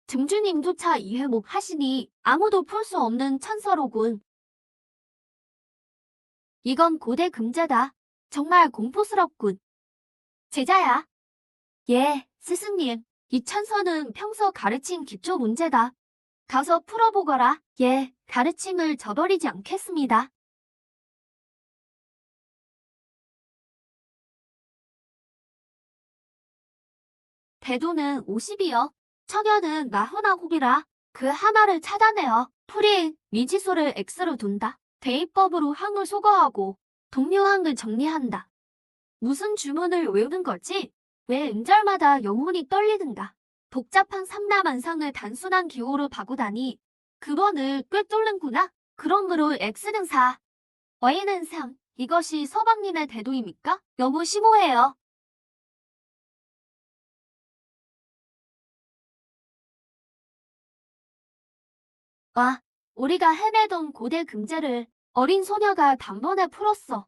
증주님조차 이해 못 하시니 아무도 풀 수 없는 천서로군. 이건 고대 금제다. 정말 공포스럽군. 제자야. 예, 스승님. 이 천서는 평소 가르친 기초 문제다. 가서 풀어보거라. 예, 가르침을 저버리지 않겠습니다. 대도는 50이요. 처녀는 49이라. 그 하나를 찾아내어 풀이 미지수를 X로 둔다. 대입법으로 항을 소거하고 동료항을 정리한다. 무슨 주문을 외우는 거지? 왜 음절마다 영혼이 떨리는가? 복잡한 삼라만상을 단순한 기호로 바꾸다니 그번을 꿰뚫는구나. 그러므로 X는 4, Y는 3. 이것이 서방님의 대도입니까? 너무 심오해요. 와, 우리가 헤매던 고대 금제를 어린 소녀가 단번에 풀었어.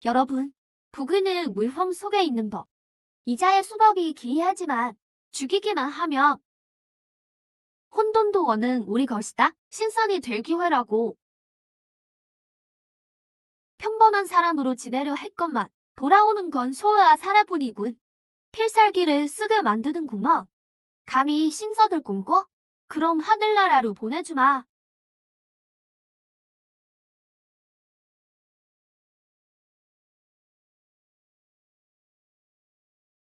여러분, 부귀는 물범 속에 있는 법. 이자의 수법이 기이하지만 죽이기만 하면 혼돈도원은 우리 것이다. 신선이 될 기회라고. 평범한 사람으로 지내려 했건만 돌아오는 건 소와 사라뿐이군. 필살기를 쓰게 만드는구먼. 감히 신선을 꿈꿔? 그럼 하늘나라로 보내주마.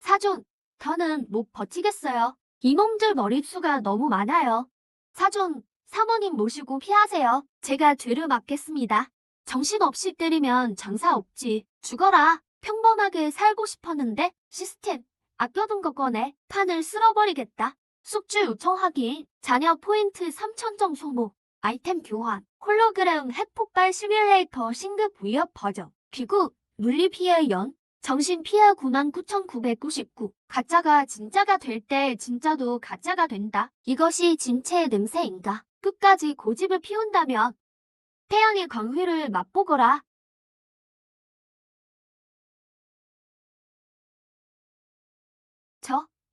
사존, 더는 못 버티겠어요. 이놈들 머릿수가 너무 많아요. 사존, 사모님 모시고 피하세요. 제가 뒤를 막겠습니다. 정신없이 때리면 장사 없지. 죽어라. 평범하게 살고 싶었는데 시스템. 아껴둔 거 꺼내. 판을 쓸어버리겠다. 숙주 요청하기. 자녀 포인트 3,000점 소모. 아이템 교환. 홀로그램 핵폭발 시뮬레이터 신급 위협 버전. 비구. 물리 피해 연. 정신 피해 99,999. 가짜가 진짜가 될 때 진짜도 가짜가 된다. 이것이 진체의 냄새인가? 끝까지 고집을 피운다면 태양의 광휘를 맛보거라.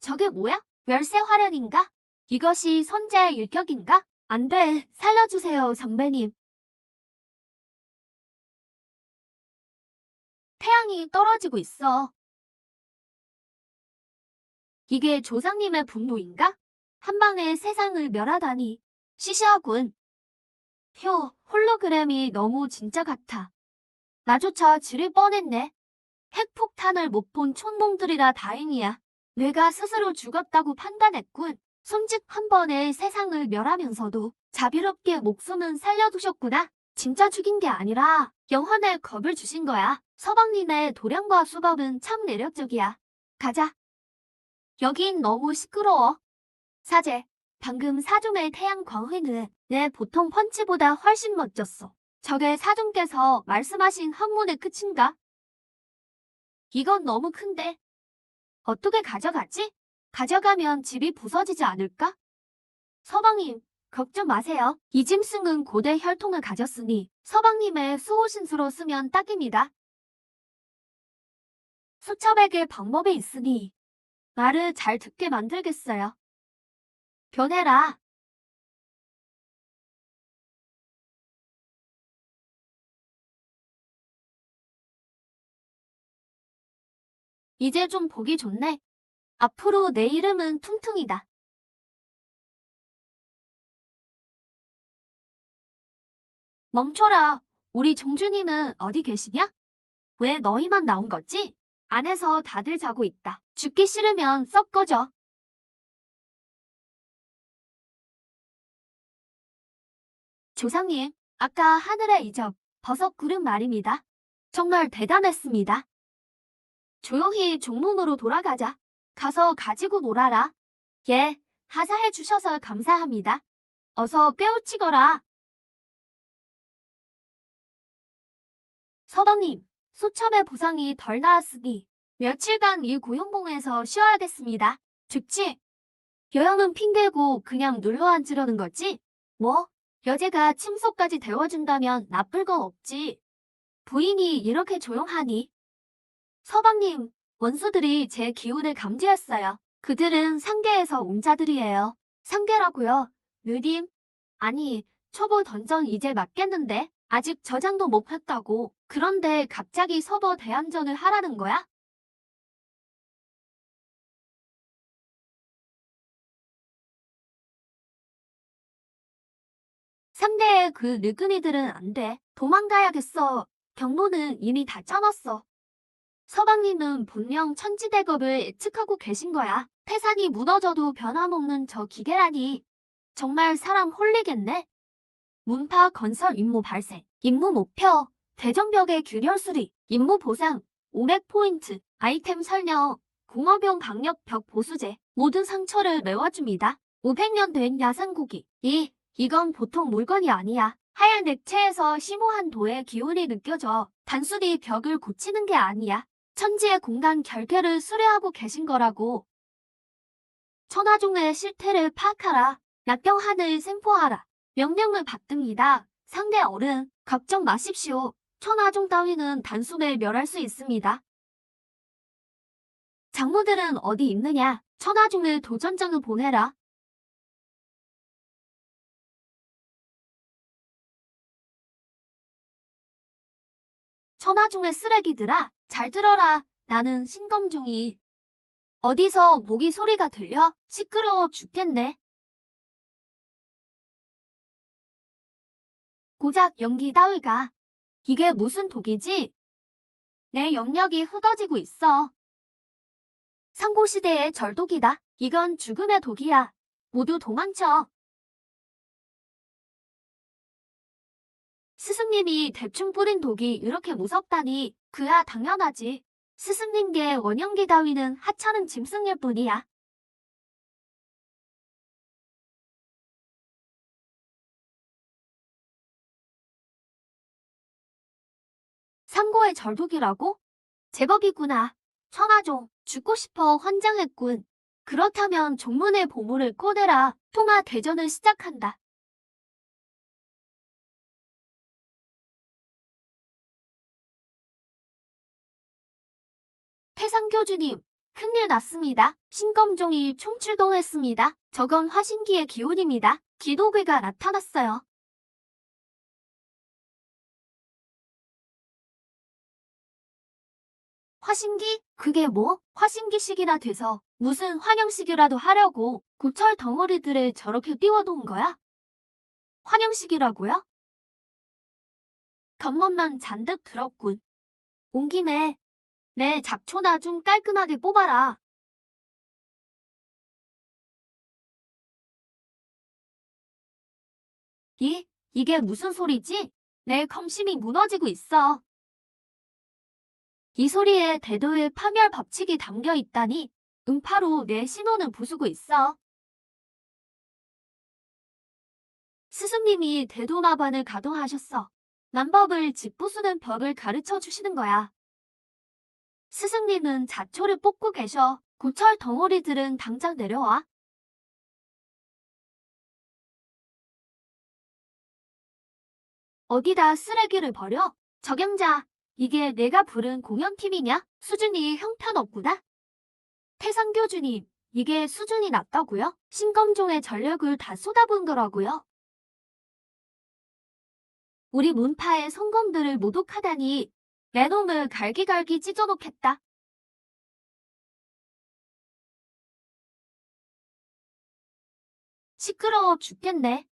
저게 뭐야? 열쇠 화련인가? 이것이 선제의 일격인가? 안 돼, 살려주세요, 선배님. 태양이 떨어지고 있어. 이게 조상님의 분노인가? 한 방에 세상을 멸하다니. 시시하군. 휴, 홀로그램이 너무 진짜 같아. 나조차 지를 뻔했네. 핵폭탄을 못 본 촌놈들이라 다행이야. 내가 스스로 죽었다고 판단했군. 손짓 한 번에 세상을 멸하면서도 자비롭게 목숨은 살려두셨구나. 진짜 죽인 게 아니라 영혼의 겁을 주신 거야. 서방님의 도량과 수법은 참 매력적이야. 가자. 여긴 너무 시끄러워. 사제, 방금 사중의 태양 광회는 내 보통 펀치보다 훨씬 멋졌어. 저게 사중께서 말씀하신 학문의 끝인가? 이건 너무 큰데. 어떻게 가져가지? 가져가면 집이 부서지지 않을까? 서방님, 걱정 마세요. 이 짐승은 고대 혈통을 가졌으니 서방님의 수호신수로 쓰면 딱입니다. 수첩에게 방법이 있으니 말을 잘 듣게 만들겠어요. 변해라. 이제 좀 보기 좋네. 앞으로 내 이름은 퉁퉁이다. 멈춰라. 우리 종준이는 어디 계시냐? 왜 너희만 나온 거지? 안에서 다들 자고 있다. 죽기 싫으면 썩 꺼져. 조상님, 아까 하늘의 이적, 버섯 구름 말입니다. 정말 대단했습니다. 조용히 종문으로 돌아가자. 가서 가지고 놀아라. 예, 하사해 주셔서 감사합니다. 어서 깨우치거라. 서방님, 소참의 보상이 덜 나았으니 며칠간 이 고용봉에서 쉬어야겠습니다. 죽지? 여영은 핑계고 그냥 눌러앉으려는 거지? 뭐? 여제가 침소까지 데워준다면 나쁠 건 없지. 부인이 이렇게 조용하니? 서방님, 원수들이 제 기운을 감지했어요. 그들은 상계에서 온 자들이에요. 상계라고요? 느림? 아니, 초보 던전 이제 맞겠는데? 아직 저장도 못 했다고. 그런데 갑자기 서버 대항전을 하라는 거야? 상대의 그 늙은이들은 안 돼. 도망가야겠어. 경로는 이미 다 짜놨어. 서방님은 분명 천지대겁을 예측하고 계신 거야. 태산이 무너져도 변함없는 저 기계라니. 정말 사람 홀리겠네. 문파 건설 임무 발생, 임무 목표, 대정벽의 균열 수리, 임무 보상, 500포인트, 아이템 설명, 공업용 강력 벽 보수제, 모든 상처를 메워줍니다. 500년 된 야생고기. 이건 보통 물건이 아니야. 하얀 액체에서 심오한 도의 기운이 느껴져. 단순히 벽을 고치는 게 아니야. 천지의 공간 결계를 수리하고 계신 거라고. 천하종의 실태를 파악하라. 약병한을 생포하라. 명령을 받듭니다. 상대 어른, 걱정 마십시오. 천하종 따위는 단숨에 멸할 수 있습니다. 장모들은 어디 있느냐? 천하종을 도전장을 보내라. 천하종의 쓰레기들아, 잘 들어라. 나는 신검종이. 어디서 모기 소리가 들려? 시끄러워 죽겠네. 고작 연기 따위가. 이게 무슨 독이지? 내 영역이 흩어지고 있어. 상고시대의 절독이다. 이건 죽음의 독이야. 모두 도망쳐. 스승님이 대충 뿌린 독이 이렇게 무섭다니. 그야 당연하지. 스승님께 원형기 따위는 하찮은 짐승일 뿐이야. 상고의 절독이라고? 제법이구나. 천하종, 죽고 싶어 환장했군. 그렇다면 종문의 보물을 꺼내라. 통화 대전을 시작한다. 태상교주님, 큰일 났습니다. 신검종이 총출동했습니다. 저건 화신기의 기운입니다. 기도괴가 나타났어요. 화신기? 그게 뭐? 화신기식이나 돼서 무슨 환영식이라도 하려고 고철 덩어리들을 저렇게 띄워놓은 거야? 환영식이라고요? 겉멋만 잔뜩 들었군. 온 김에 내 잡초나 좀 깔끔하게 뽑아라. 이게 무슨 소리지? 내 검심이 무너지고 있어. 이 소리에 대도의 파멸 법칙이 담겨 있다니 음파로 내 신호는 부수고 있어. 스승님이 대도마반을 가동하셨어. 난법을 짓부수는 벽을 가르쳐 주시는 거야. 스승님은 자초를 뽑고 계셔. 고철 덩어리들은 당장 내려와. 어디다 쓰레기를 버려? 적영자, 이게 내가 부른 공연팀이냐? 수준이 형편없구나. 태상교주님, 이게 수준이 낮다고요? 신검종의 전력을 다 쏟아부은 거라고요? 우리 문파의 성검들을 모독하다니 내 놈을 갈기갈기 찢어놓겠다. 시끄러워 죽겠네.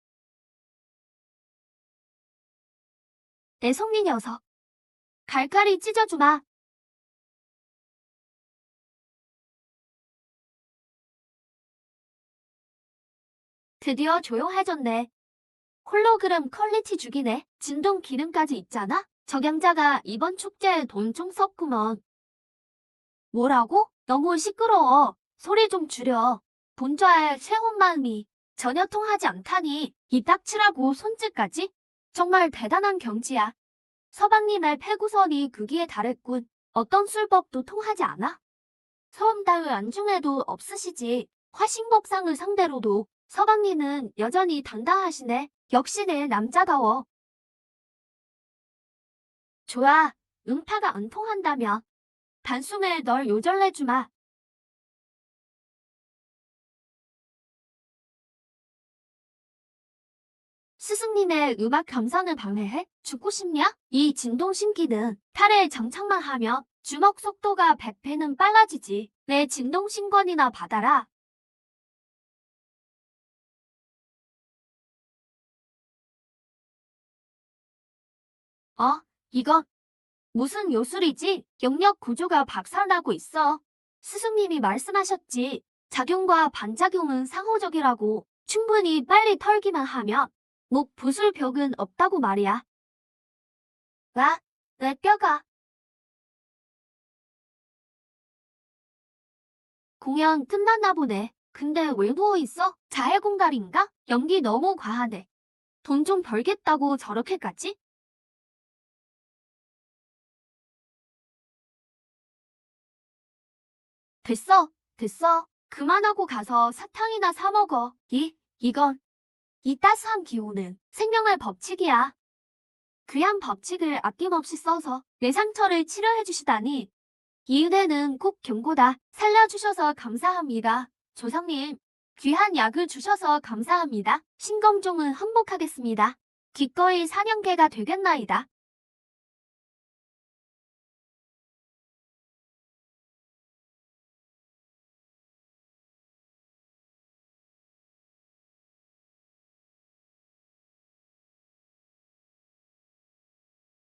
내 성리 녀석. 갈갈이 찢어주마. 드디어 조용해졌네. 홀로그램 퀄리티 죽이네. 진동 기능까지 있잖아? 적양자가 이번 축제에 돈 좀 썼구먼. 뭐라고? 너무 시끄러워. 소리 좀 줄여. 본좌의 세혼 마음이 전혀 통하지 않다니 이 닥치라고 손짓까지? 정말 대단한 경지야. 서방님의 패구선이 극기에 달했군. 어떤 술법도 통하지 않아? 서원다의 안중에도 없으시지. 화신법상을 상대로도 서방님은 여전히 당당하시네. 역시 내 남자다워. 좋아. 음파가 안 통한다면 단숨에 널 요절내주마. 스승님의 음악 감상을 방해해? 죽고 싶냐? 이 진동신기는 탈에 장착만 하면 주먹 속도가 100배는 빨라지지. 내 진동신권이나 받아라. 어? 이건 무슨 요술이지? 영역 구조가 박살나고 있어. 스승님이 말씀하셨지. 작용과 반작용은 상호적이라고. 충분히 빨리 털기만 하면 목 부술 벽은 없다고 말이야. 와, 내 뼈가. 공연 끝났나 보네. 근데 왜 누워있어? 자해공갈인가? 연기 너무 과하네. 돈 좀 벌겠다고 저렇게까지? 됐어, 됐어. 그만하고 가서 사탕이나 사 먹어. 이건, 이 따스한 기호는 생명의 법칙이야. 귀한 법칙을 아낌없이 써서 내 상처를 치료해 주시다니. 이 은혜는 꼭 경고다. 살려주셔서 감사합니다. 조상님, 귀한 약을 주셔서 감사합니다. 신검종은 항복하겠습니다. 기꺼이 사냥개가 되겠나이다.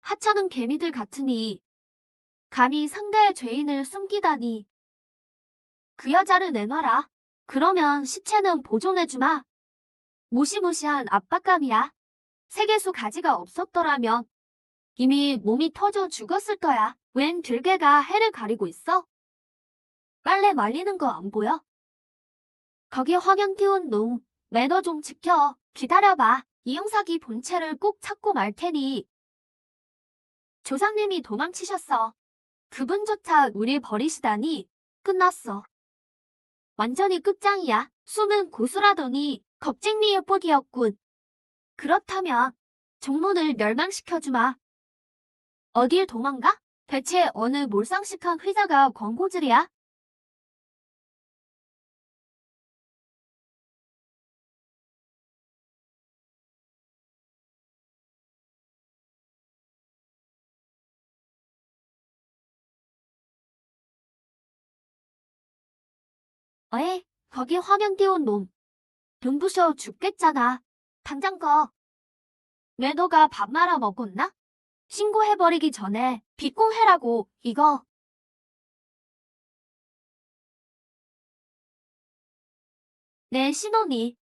하찮은 개미들 같으니 감히 상대의 죄인을 숨기다니. 그 여자를 내놔라. 그러면 시체는 보존해주마. 무시무시한 압박감이야. 세계수 가지가 없었더라면 이미 몸이 터져 죽었을 거야. 웬 들개가 해를 가리고 있어? 빨래 말리는 거 안 보여? 거기 화면 띄운 놈, 매너 좀 지켜. 기다려봐. 이 형사기 본체를 꼭 찾고 말 테니. 조상님이 도망치셨어. 그분조차 우리 버리시다니. 끝났어. 완전히 끝장이야. 숨은 고수라더니 겁쟁이 엿보기였군. 그렇다면 종문을 멸망시켜주마. 어딜 도망가? 대체 어느 몰상식한 회자가 권고질이야? 에이, 거기 화면 띄운 놈. 눈부셔 죽겠잖아. 당장 꺼. 왜 너가 밥 말아 먹었나? 신고해버리기 전에 비공해라고, 이거. 내 신혼이,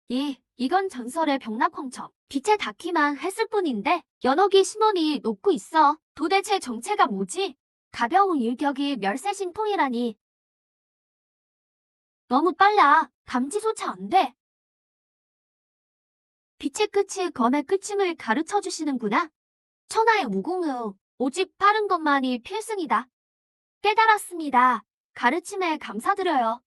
이건 전설의 병나콩첩. 빛에 닿기만 했을 뿐인데, 연옥이 신혼이 녹고 있어. 도대체 정체가 뭐지? 가벼운 일격이 멸세신통이라니. 너무 빨라. 감지조차 안 돼. 빛의 끝이 검의 끝임을 가르쳐 주시는구나. 천하의 무궁은 오직 빠른 것만이 필승이다. 깨달았습니다. 가르침에 감사드려요.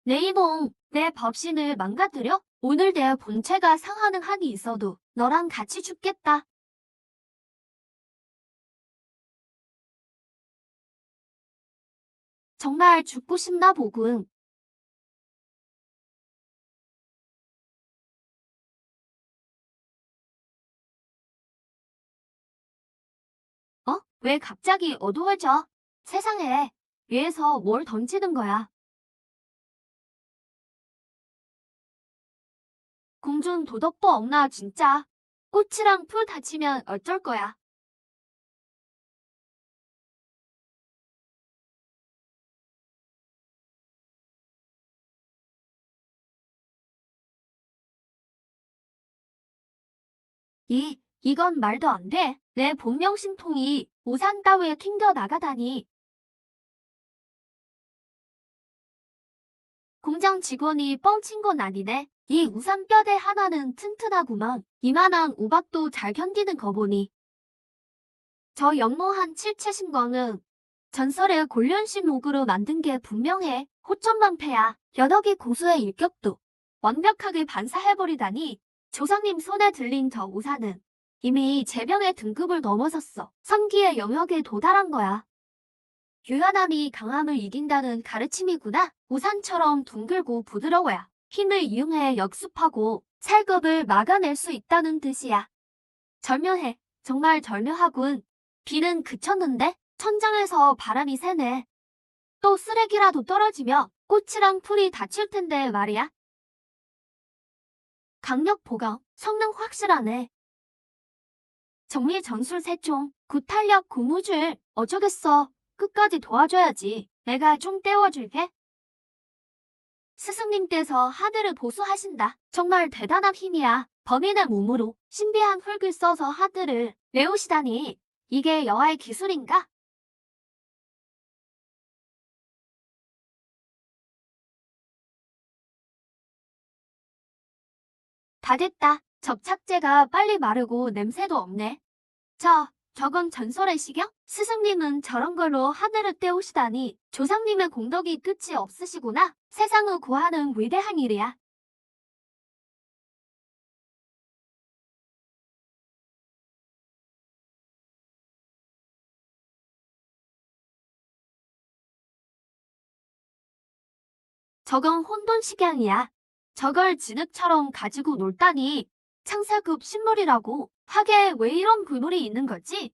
내 이놈, 내 법신을 망가뜨려? 오늘 내 본체가 상하는 한이 있어도 너랑 같이 죽겠다. 정말 죽고 싶나 보군. 왜 갑자기 어두워져? 세상에, 위에서 뭘 던지는 거야? 공준 도덕도 없나 진짜. 꽃이랑 풀 다치면 어쩔 거야. 이건 말도 안 돼. 내 본명신통이 우산 따위에 튕겨 나가다니. 공장 직원이 뻥친 건 아니네. 이 우산 뼈대 하나는 튼튼하구만. 이만한 우박도 잘 견디는 거 보니. 저 연모한 칠채신광은 전설의 골련신 옥으로 만든 게 분명해. 호천방패야. 연억이 고수의 일격도 완벽하게 반사해버리다니. 조상님 손에 들린 저 우산은 이미 제병의 등급을 넘어섰어. 선기의 영역에 도달한 거야. 유연함이 강함을 이긴다는 가르침이구나. 우산처럼 둥글고 부드러워야 힘을 이용해 역습하고 살급을 막아낼 수 있다는 뜻이야. 절묘해. 정말 절묘하군. 비는 그쳤는데 천장에서 바람이 새네. 또 쓰레기라도 떨어지며 꽃이랑 풀이 다칠 텐데 말이야. 강력 보강, 성능 확실하네. 정밀 전술 세총, 구탄력 고무줄. 어쩌겠어. 끝까지 도와줘야지. 내가 좀 떼워줄게. 스승님께서 하드를 보수하신다. 정말 대단한 힘이야. 범인의 몸으로 신비한 흙을 써서 하드를 메우시다니. 이게 여아의 기술인가? 다 됐다. 접착제가 빨리 마르고 냄새도 없네. 저건 전설의 시경? 스승님은 저런 걸로 하늘을 떼우시다니. 조상님의 공덕이 끝이 없으시구나. 세상을 구하는 위대한 일이야. 저건 혼돈식양이야. 저걸 진흙처럼 가지고 놀다니. 창사급 신물이라고. 하게 왜 이런 굴물이 있는 거지?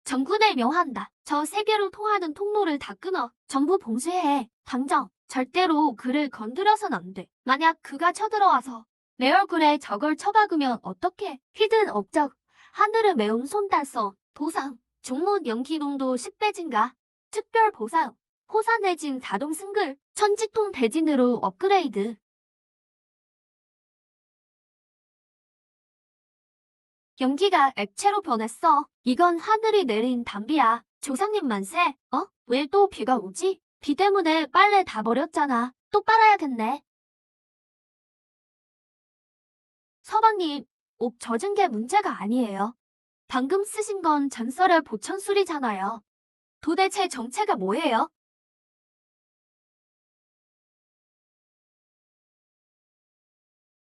정군을 명한다. 저 세계로 통하는 통로를 다 끊어. 전부 봉쇄해. 당장. 절대로 그를 건드려선 안 돼. 만약 그가 쳐들어와서 내 얼굴에 저걸 쳐박으면 어떡해? 휘든 업적. 하늘을 메운 손단서. 보상. 종문 연기농도 10배 증가. 특별 보상. 호사 내진 자동 승글. 천지통 대진으로 업그레이드. 연기가 액체로 변했어. 이건 하늘이 내린 담비야. 조상님 만세. 왜 또 비가 오지? 비 때문에 빨래 다 버렸잖아. 또 빨아야겠네. 서방님, 옷 젖은 게 문제가 아니에요. 방금 쓰신 건 전설의 보천술이잖아요. 도대체 정체가 뭐예요?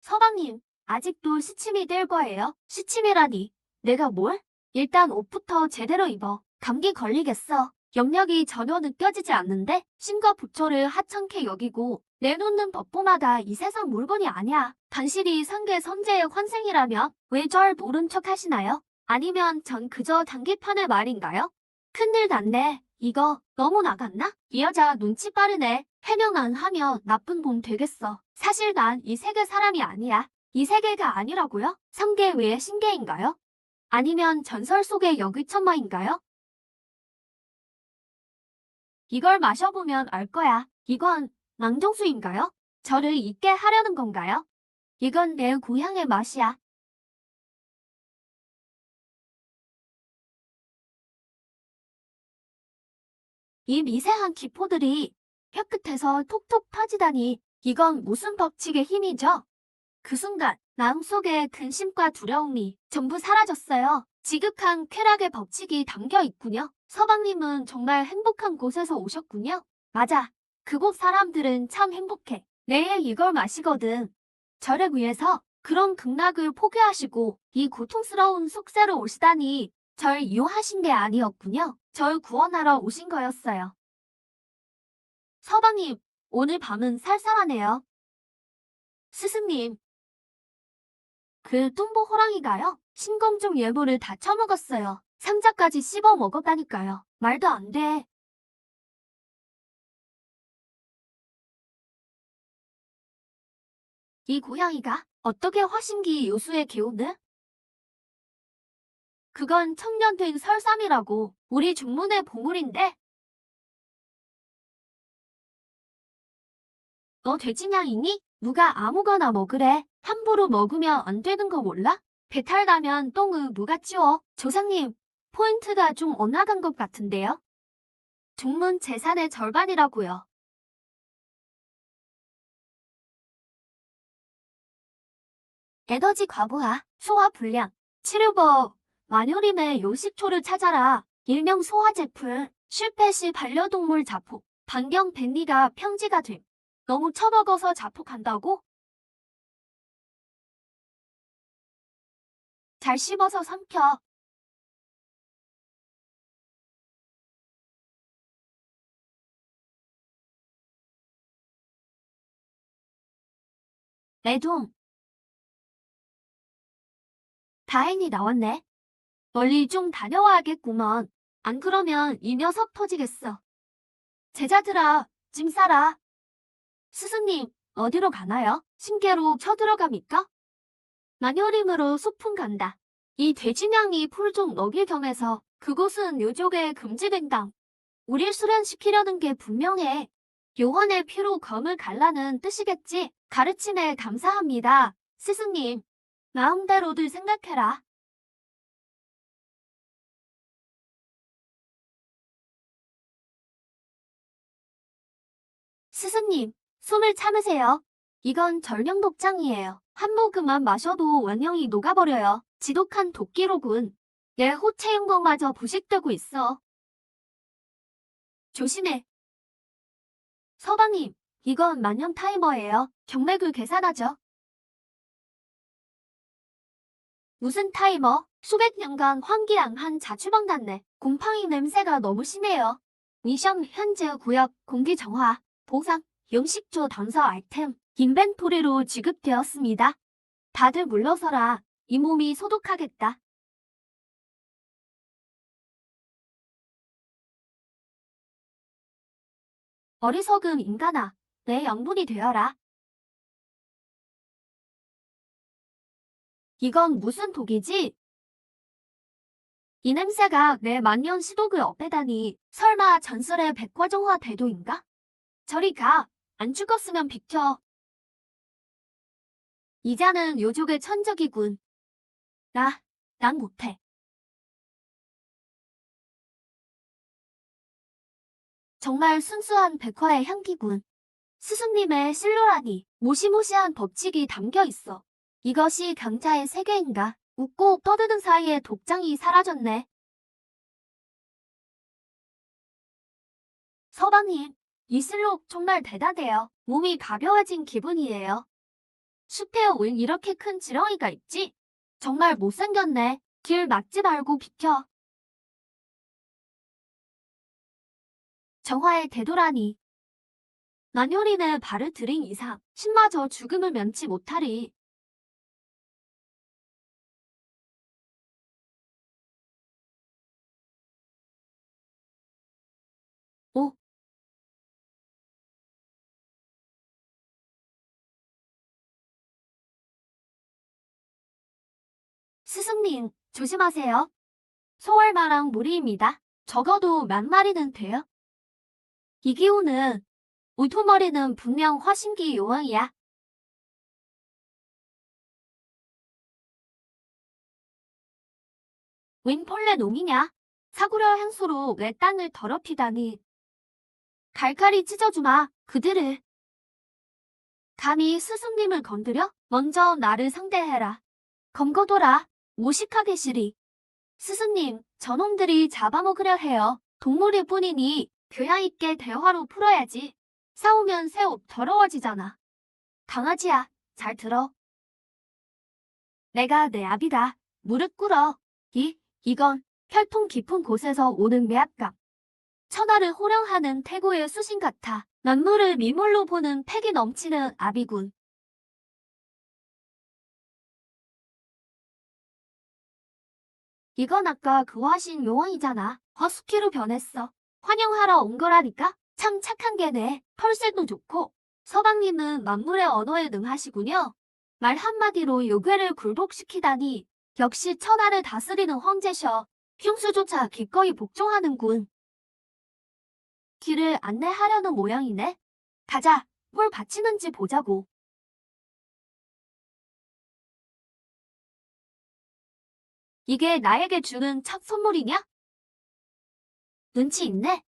서방님, 아직도 시침이 될 거예요? 시침이라니. 내가 뭘? 일단 옷부터 제대로 입어. 감기 걸리겠어. 영역이 전혀 느껴지지 않는데 신과 부처를 하찮게 여기고 내놓는 법보마다 이 세상 물건이 아니야. 당신이 상계 선제의 환생이라면 왜 절 모른 척 하시나요? 아니면 전 그저 단기판의 말인가요? 큰일 났네. 이거 너무 나갔나? 이 여자 눈치 빠르네. 해명 안 하면 나쁜 놈 되겠어. 사실 난 이 세계 사람이 아니야. 이 세계가 아니라고요? 3계 외의 신계인가요? 아니면 전설 속의 여기천마인가요? 이걸 마셔보면 알 거야. 이건 낭정수인가요? 저를 잊게 하려는 건가요? 이건 내 고향의 맛이야. 이 미세한 기포들이 혀끝에서 톡톡 터지다니 이건 무슨 법칙의 힘이죠? 그 순간 마음속의 근심과 두려움이 전부 사라졌어요. 지극한 쾌락의 법칙이 담겨 있군요. 서방님은 정말 행복한 곳에서 오셨군요. 맞아. 그곳 사람들은 참 행복해. 매일 이걸 마시거든. 저를 위해서 그런 극락을 포기하시고 이 고통스러운 속세로 오시다니 절 이용하신 게 아니었군요. 절 구원하러 오신 거였어요. 서방님, 오늘 밤은 쌀쌀하네요. 스승님, 그 뚱보 호랑이가요? 신검중 예보를 다 처먹었어요. 상자까지 씹어 먹었다니까요. 말도 안 돼. 이 고양이가 어떻게 화신기 요수의 기운을? 그건 청년된 설삼이라고 우리 중문의 보물인데 너 돼지냥이니? 누가 아무거나 먹으래. 함부로 먹으면 안 되는 거 몰라? 배탈 나면 똥을 누가 치워? 조상님, 포인트가 좀 엇나간 것 같은데요? 중문 재산의 절반이라고요. 에너지 과부하, 소화 불량, 치료법, 마녀림의 요식초를 찾아라. 일명 소화제풀, 실패 시 반려동물 자폭, 반경 벤니가 평지가 됨. 너무 처먹어서 자폭한다고? 잘 씹어서 삼켜. 내동, 다행히 나왔네. 멀리 좀 다녀와야겠구먼. 안 그러면 이 녀석 터지겠어. 제자들아, 짐 싸라. 스승님, 어디로 가나요? 심계로 쳐들어갑니까? 마녀림으로 소풍 간다. 이 돼지냥이 풀 좀 먹일 겸해서 그곳은 요족의 금지된 강. 우릴 수련시키려는 게 분명해. 요원의 피로 검을 갈라는 뜻이겠지. 가르침에 감사합니다. 스승님, 마음대로들 생각해라. 스승님, 숨을 참으세요. 이건 절명 독장이에요. 한 모금만 마셔도 원형이 녹아버려요. 지독한 도끼로군. 내 호체용검마저 부식되고 있어. 조심해. 서방님, 이건 만년 타이머예요. 경맥을 계산하죠. 무슨 타이머? 수백 년간 환기양한 자취방 같네. 곰팡이 냄새가 너무 심해요. 미션 현재 구역 공기 정화, 보상, 영식조 단서 아이템, 인벤토리로 지급되었습니다. 다들 물러서라. 이 몸이 소독하겠다. 어리석은 인간아, 내 영분이 되어라. 이건 무슨 독이지? 이 냄새가 내 만년 시독을 업해다니 설마 전설의 백과정화 대도인가? 저리 가. 안 죽었으면 비켜. 이자는 요족의 천적이군. 나, 난 못해. 정말 순수한 백화의 향기군. 스승님의 실로라니 무시무시한 법칙이 담겨 있어. 이것이 강자의 세계인가? 웃고 떠드는 사이에 독장이 사라졌네. 서방님, 이 실록 정말 대단해요. 몸이 가벼워진 기분이에요. 숲에 왜 이렇게 큰 지렁이가 있지? 정말 못생겼네. 길 막지 말고 비켜. 정화의 대도라니. 난효린의 발을 들인 이상 신마저 죽음을 면치 못하리. 오, 스승님, 조심하세요. 소월마랑 무리입니다. 적어도 몇 마리는 돼요. 이기호는 울토머리는 분명 화신기 요왕이야. 웬 벌레 놈이냐? 사구려 향수로 내 땅을 더럽히다니. 갈갈이 찢어주마, 그들을. 감히 스승님을 건드려? 먼저 나를 상대해라. 검거둬라, 무식하게 시리. 스승님, 저놈들이 잡아먹으려 해요. 동물일 뿐이니 교양 있게 대화로 풀어야지. 싸우면 새 옷 더러워지잖아. 강아지야, 잘 들어. 내가 내 압이다. 무릎 꿇어. 이건 혈통 깊은 곳에서 오는 매압감. 천하를 호령하는 태고의 수신 같아. 만물을 미물로 보는 패기 넘치는 압이군. 이건 아까 그 화신 요왕이잖아. 허스키로 변했어. 환영하러 온 거라니까? 참 착한 개네. 털새도 좋고. 서방님은 만물의 언어에 능하시군요. 말 한마디로 요괴를 굴복시키다니. 역시 천하를 다스리는 황제셔. 흉수조차 기꺼이 복종하는군. 길을 안내하려는 모양이네. 가자, 뭘 바치는지 보자고. 이게 나에게 주는 첫 선물이냐? 눈치 있네.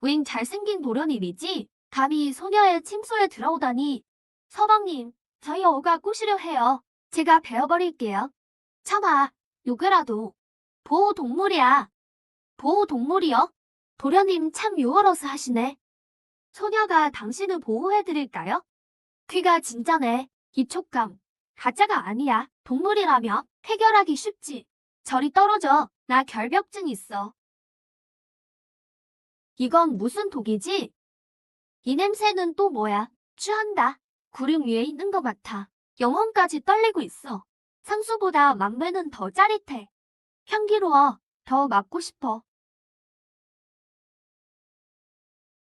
웬 잘생긴 도련님이지? 감히 소녀의 침소에 들어오다니. 서방님, 저희 어가 꼬시려 해요. 제가 베어버릴게요. 참아, 요괴라도. 보호동물이야. 보호동물이요? 도련님 참 유머러스 하시네. 소녀가 당신을 보호해드릴까요? 귀가 진짜네. 이 촉감. 가짜가 아니야. 동물이라며 해결하기 쉽지. 저리 떨어져. 나 결벽증 있어. 이건 무슨 독이지? 이 냄새는 또 뭐야? 취한다. 구름 위에 있는 것 같아. 영혼까지 떨리고 있어. 상수보다 만배는 더 짜릿해. 향기로워. 더 맡고 싶어.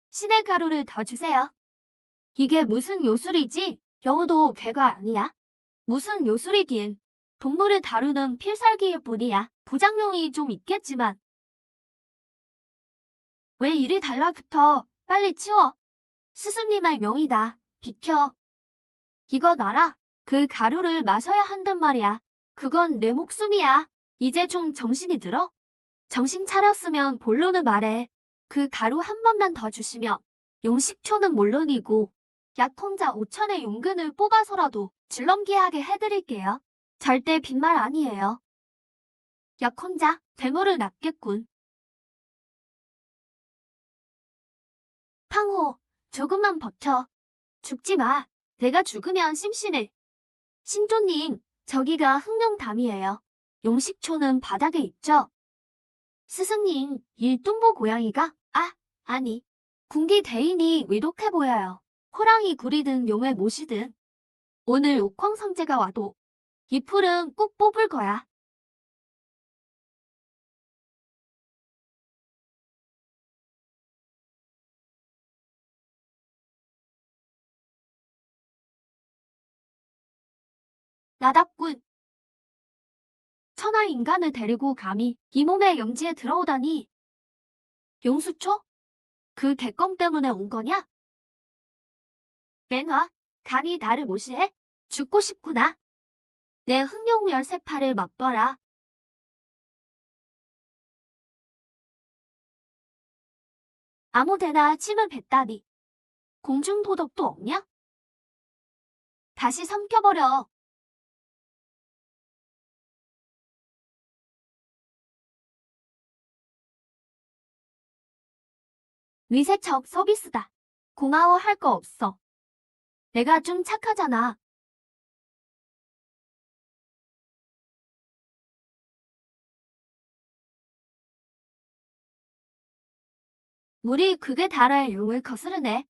시내 가루를 더 주세요. 이게 무슨 요술이지? 영어도 괴가 아니야. 무슨 요술이긴. 동물을 다루는 필살기일 뿐이야. 부작용이 좀 있겠지만. 왜 이리 달라붙어? 빨리 치워. 스승님의 명이다. 비켜. 이거 놔라. 그 가루를 마셔야 한단 말이야. 그건 내 목숨이야. 이제 좀 정신이 들어? 정신 차렸으면 본론을 말해. 그 가루 한 번만 더 주시면 용식초는 물론이고 약혼자 5천의 용근을 뽑아서라도 줄넘기하게 해드릴게요. 절대 빈말 아니에요. 약혼자, 대물을 납겠군. 팡호, 조금만 버텨. 죽지 마. 내가 죽으면 심심해. 신조님, 저기가 흑룡담이에요. 용식초는 바닥에 있죠? 스승님, 일뚱보 고양이가? 아니. 군기 대인이 위독해 보여요. 호랑이 구리든 용을 모시든. 오늘 옥황상제가 와도 이 풀은 꼭 뽑을 거야. 나답군. 천하 인간을 데리고 감히 이 몸의 영지에 들어오다니. 용수초? 그 개껌 때문에 온 거냐? 내놔. 감히 나를 무시해? 죽고 싶구나. 내 흑룡 13팔을 맛봐라. 아무데나 침을 뱉다니. 공중도덕도 없냐? 다시 삼켜버려. 위세척 서비스다. 고마워할 거 없어. 내가 좀 착하잖아. 물이 극에 달해 용을 거스르네.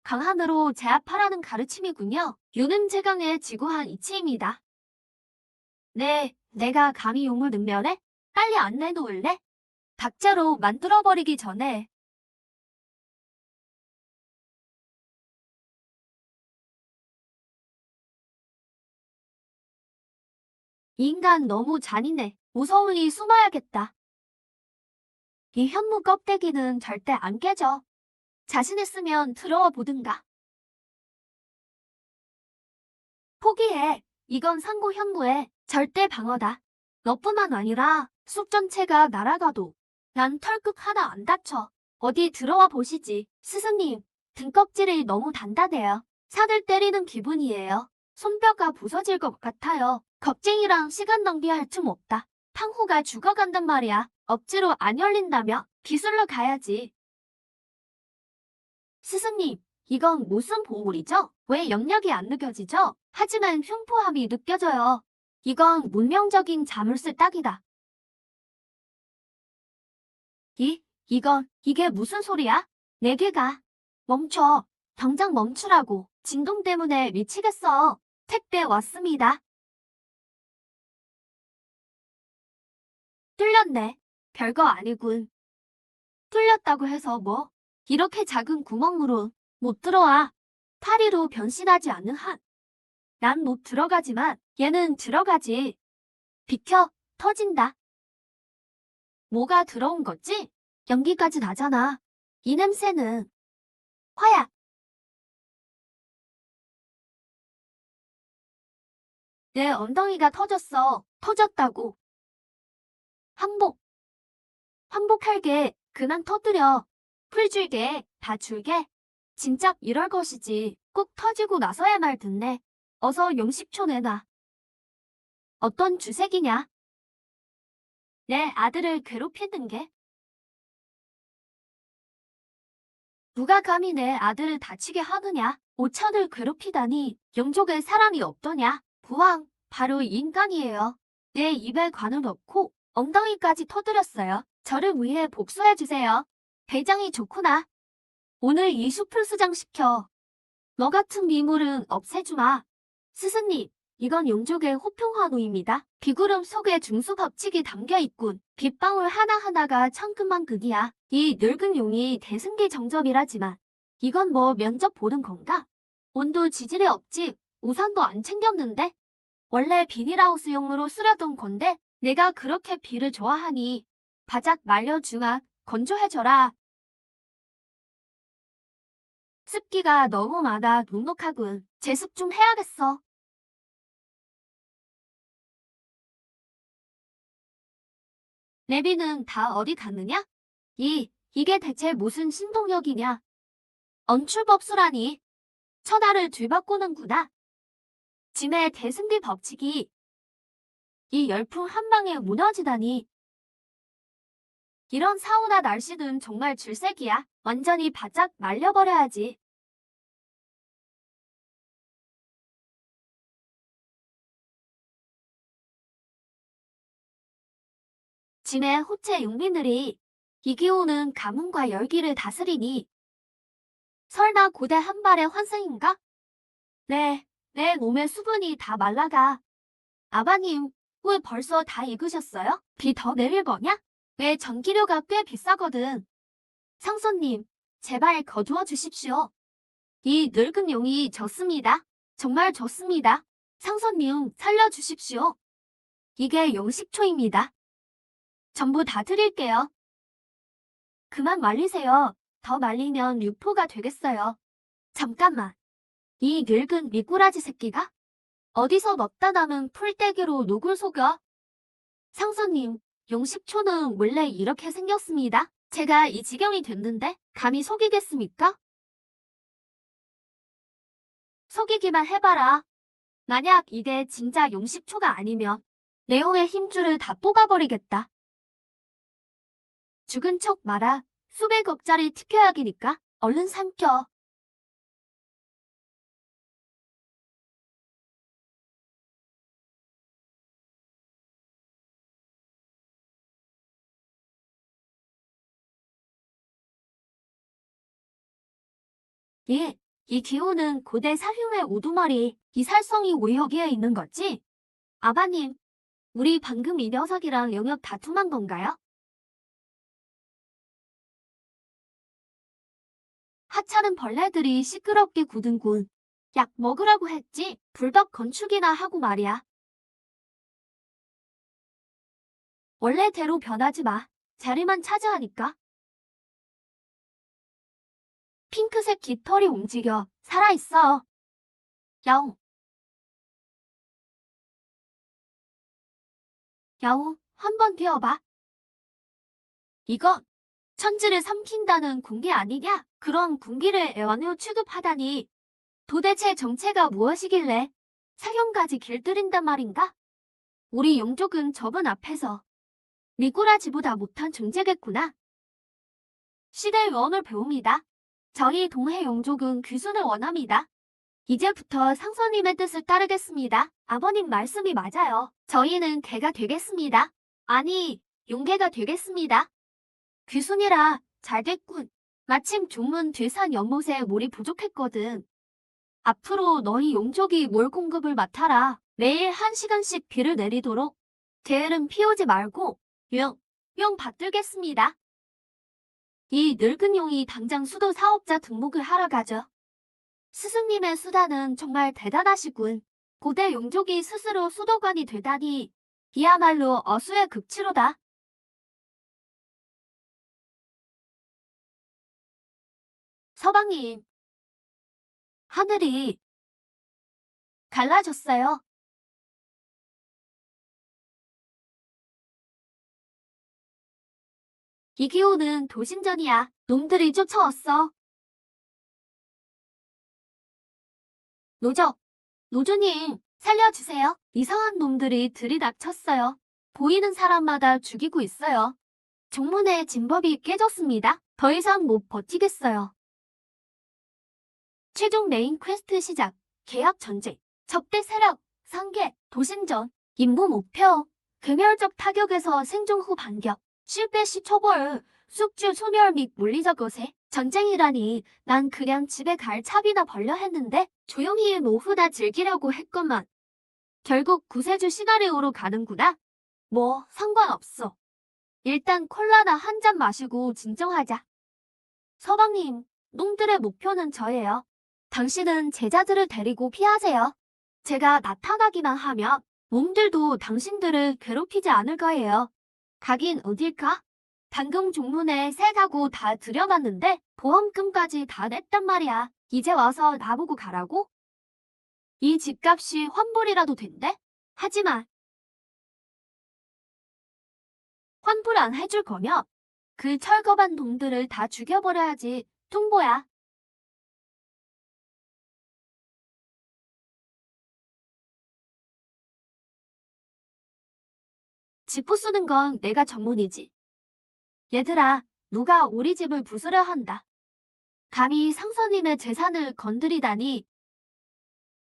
강한으로 제압하라는 가르침이군요. 유는 제강의 지구한 이치입니다. 네, 내가 감히 용을 능멸해? 빨리 안 내놓을래? 박제로 만들어버리기 전에 이 인간 너무 잔인해. 무서우니 숨어야겠다. 이 현무 껍데기는 절대 안 깨져. 자신 있으면 들어와 보든가. 포기해. 이건 상고 현무의 절대 방어다. 너뿐만 아니라 숲 전체가 날아가도 난 털끝 하나 안 다쳐. 어디 들어와 보시지. 스승님, 등껍질이 너무 단단해요. 산을 때리는 기분이에요. 손뼈가 부서질 것 같아요. 겁쟁이랑 시간 낭비할 틈 없다. 탕후가 죽어간단 말이야. 억지로 안 열린다며 기술로 가야지. 스승님, 이건 무슨 보물이죠? 왜 영역이 안 느껴지죠? 하지만 흉포함이 느껴져요. 이건 문명적인 자물쇠 딱이다. 이게 무슨 소리야? 네 개가. 멈춰. 당장 멈추라고. 진동 때문에 미치겠어. 택배 왔습니다. 뚫렸네. 별거 아니군. 뚫렸다고 해서 뭐? 이렇게 작은 구멍으로 못 들어와. 파리로 변신하지 않는 한. 난 못 들어가지만 얘는 들어가지. 비켜. 터진다. 뭐가 들어온 거지? 연기까지 나잖아. 이 냄새는. 화약. 내 엉덩이가 터졌어. 터졌다고. 항복. 항복할게. 그만 터뜨려. 풀줄게. 다 줄게. 진작 이럴 것이지. 꼭 터지고 나서야 말 듣네. 어서 용식초 내놔. 어떤 주색이냐? 내 아들을 괴롭히는 게? 누가 감히 내 아들을 다치게 하느냐? 오천을 괴롭히다니 영족에 사람이 없더냐? 부왕, 바로 이 인간이에요. 내 입에 관을 넣고 엉덩이까지 터뜨렸어요. 저를 위해 복수해주세요. 대장이 좋구나. 오늘 이 숲을 수장시켜. 너 같은 미물은 없애주마. 스승님, 이건 용족의 호평환우입니다. 비구름 속에 중수 법칙이 담겨있군. 빗방울 하나하나가 천근만근이야. 이 늙은 용이 대승기 정점이라지만 이건 뭐 면접 보는 건가? 온도 지질이 없지. 우산도 안 챙겼는데? 원래 비닐하우스용으로 쓰려던 건데 내가 그렇게 비를 좋아하니 바짝 말려주마. 건조해져라. 습기가 너무 많아 눅눅하군. 제습 좀 해야겠어. 내비는 다 어디 갔느냐? 이게 대체 무슨 신동력이냐? 언출법수라니. 천하를 뒤바꾸는구나. 짐의 대승기 법칙이 이 열풍 한 방에 무너지다니. 이런 사우나 날씨는 정말 질색이야. 완전히 바짝 말려버려야지. 짐의 호체 용민들이 이 기운은 가뭄과 열기를 다스리니 설마 고대 한 발의 환승인가? 네, 내 몸의 수분이 다 말라가. 아바님, 왜 벌써 다 익으셨어요? 비 더 내릴 거냐? 왜 전기료가 꽤 비싸거든. 상소님, 제발 거두어 주십시오. 이 늙은 용이 졌습니다. 정말 졌습니다. 상소님, 살려주십시오. 이게 용식초입니다. 전부 다 드릴게요. 그만 말리세요. 더 말리면 유포가 되겠어요. 잠깐만. 이 늙은 미꾸라지 새끼가? 어디서 먹다 남은 풀떼기로 누굴 속여? 상소님, 용식초는 원래 이렇게 생겼습니다. 제가 이 지경이 됐는데 감히 속이겠습니까? 속이기만 해봐라. 만약 이게 진짜 용식초가 아니면 내용의 힘줄을 다 뽑아버리겠다. 죽은 척 마라. 수백억짜리 특효약이니까 얼른 삼켜. 예, 이 기호는 고대 사흉의 우두머리, 이살성이 왜 여기에 있는 거지? 아바님, 우리 방금 이 녀석이랑 영역 다툼한 건가요? 하찮은 벌레들이 시끄럽게 구든군. 약 먹으라고 했지. 불법 건축이나 하고 말이야. 원래대로 변하지 마. 자리만 차지하니까. 핑크색 깃털이 움직여. 살아있어. 야옹. 야옹. 한번 뛰어봐. 이건 천지를 삼킨다는 군기 아니냐? 그런 군기를 애완으로 취급하다니. 도대체 정체가 무엇이길래 사형까지 길들인단 말인가? 우리 용족은 저번 앞에서 미꾸라지보다 못한 존재겠구나. 시대의 원을 배웁니다. 저희 동해 용족은 귀순을 원합니다. 이제부터 상선님의 뜻을 따르겠습니다. 아버님 말씀이 맞아요. 저희는 개가 되겠습니다. 아니, 용개가 되겠습니다. 귀순이라 잘 됐군. 마침 종문 뒤산 연못에 물이 부족했거든. 앞으로 너희 용족이 물 공급을 맡아라. 매일 1시간씩 비를 내리도록. 게으름 피우지 말고 용 받들겠습니다. 이 늙은 용이 당장 수도 사업자 등록을 하러 가죠. 스승님의 수다는 정말 대단하시군. 고대 용족이 스스로 수도관이 되다니 이야말로 어수의 극치로다. 서방님, 하늘이 갈라졌어요. 이 기호는 도신전이야. 놈들이 쫓아왔어. 노조님, 살려주세요. 이상한 놈들이 들이닥쳤어요. 보이는 사람마다 죽이고 있어요. 종문의 진법이 깨졌습니다. 더 이상 못 버티겠어요. 최종 메인 퀘스트 시작. 계약 전제. 적대 세력, 상계, 도신전. 임무 목표. 괴멸적 타격에서 생존 후 반격. 실패 시 처벌. 숙주 소멸 및 물리적 요새. 전쟁이라니 난 그냥 집에 갈 차비나 벌려 했는데 조용히 노후나 즐기려고 했건만. 결국 구세주 시나리오로 가는구나. 뭐 상관없어. 일단 콜라나 한 잔 마시고 진정하자. 서방님, 놈들의 목표는 저예요. 당신은 제자들을 데리고 피하세요. 제가 나타나기만 하면 놈들도 당신들을 괴롭히지 않을 거예요. 가긴 어딜까? 방금 종문에 새 가구 다 들여놨는데 보험금까지 다 냈단 말이야. 이제 와서 나보고 가라고? 이 집값이 환불이라도 된대? 하지만 환불 안 해줄 거면 그 철거반 놈들을 다 죽여버려야지. 뚱보야. 집 부수는 건 내가 전문이지. 얘들아, 누가 우리 집을 부수려 한다. 감히 상선님의 재산을 건드리다니.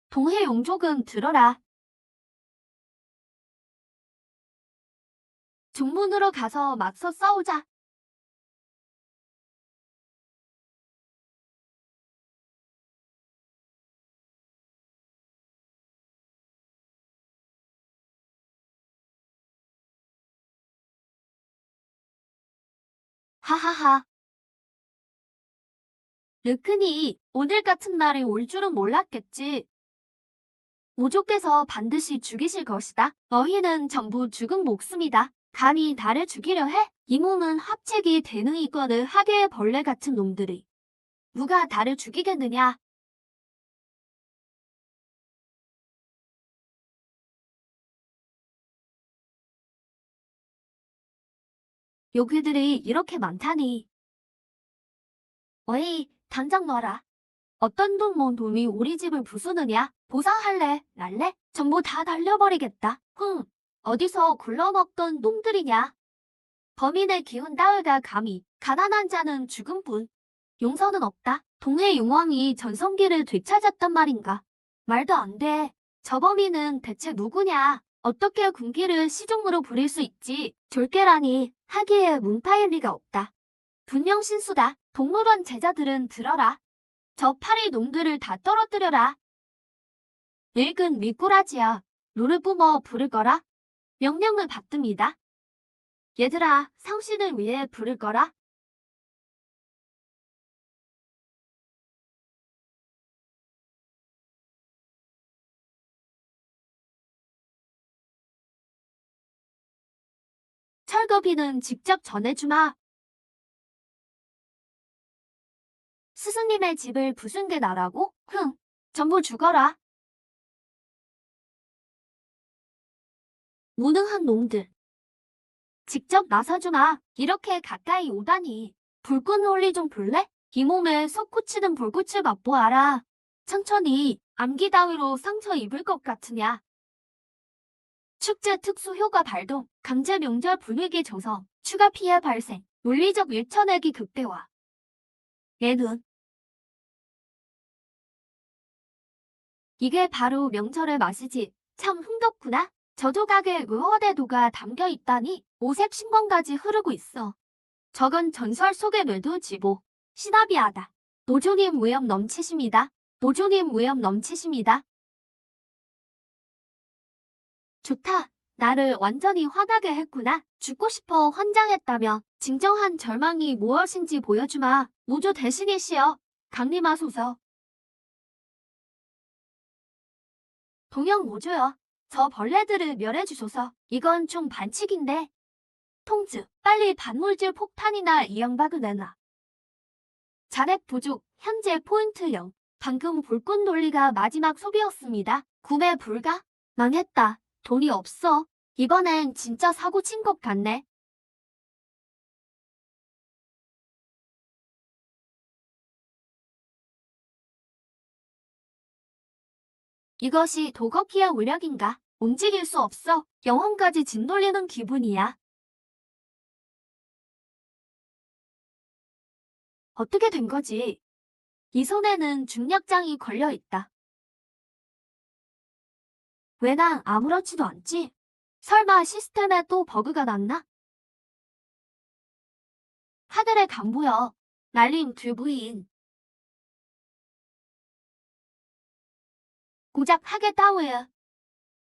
동해 용족은 들어라. 중문으로 가서 맞서 싸우자. 하하하. 르크니, 오늘 같은 날이 올 줄은 몰랐겠지. 모조께서 반드시 죽이실 것이다. 너희는 전부 죽은 목숨이다. 감히 나를 죽이려 해? 이 몸은 합책이 되는 이거는 하계의 벌레 같은 놈들이. 누가 나를 죽이겠느냐? 요괴들이 이렇게 많다니. 어이, 당장 놔라. 어떤 놈이 우리 집을 부수느냐? 보상할래? 날래? 전부 다 날려버리겠다. 어디서 굴러먹던 놈들이냐? 범인의 기운 따위가 감히 가난한 자는 죽음뿐. 용서는 없다. 동해 용왕이 전성기를 되찾았단 말인가? 말도 안 돼. 저 범인은 대체 누구냐? 어떻게 군기를 시종으로 부릴 수 있지? 졸개라니 하기에 문파일 리가 없다. 분명 신수다. 동물원 제자들은 들어라. 저 파리 놈들을 다 떨어뜨려라. 늙은 미꾸라지야. 노를 뿜어 부를 거라. 명령을 받듭니다. 얘들아, 상신을 위해 부를 거라. 출거비는 직접 전해주마. 스승님의 집을 부순 게 나라고? 흥, 전부 죽어라. 무능한 놈들. 직접 나서주마. 이렇게 가까이 오다니. 불꽃 논리 좀 볼래? 이 몸에 솟구치는 불꽃을 맛보아라. 천천히 암기 따위로 상처 입을 것 같으냐. 축제 특수 효과 발동, 강제 명절 분위기 조성, 추가 피해 발생, 물리적 밀쳐내기 극대화. 얘는 이게 바로 명절의 맛이지. 참 흥겹구나. 저조각에 의화대도가 담겨 있다니 오색 신광까지 흐르고 있어. 저건 전설 속의 뇌도지보. 시나비아다. 노조님 위험 넘치십니다. 노조님 위험 넘치십니다. 좋다. 나를 완전히 화나게 했구나. 죽고 싶어 환장했다며. 진정한 절망이 무엇인지 보여주마. 노조 대신이시여. 강림하소서. 동영 노조여. 저 벌레들을 멸해주소서. 이건 좀 반칙인데. 통즈, 빨리 반물질 폭탄이나 이양박을 내놔. 잔액 부족, 현재 포인트 0. 방금 불꽃 논리가 마지막 소비였습니다. 구매 불가? 망했다. 돈이 없어. 이번엔 진짜 사고 친 것 같네. 이것이 도거키의 위력인가? 움직일 수 없어. 영혼까지 짓돌리는 기분이야. 어떻게 된 거지? 이 손에는 중력장이 걸려있다. 왜 난 아무렇지도 않지? 설마 시스템에 또 버그가 났나? 하늘에 강보여. 날림 뒤부인. 고작 하게 따위에.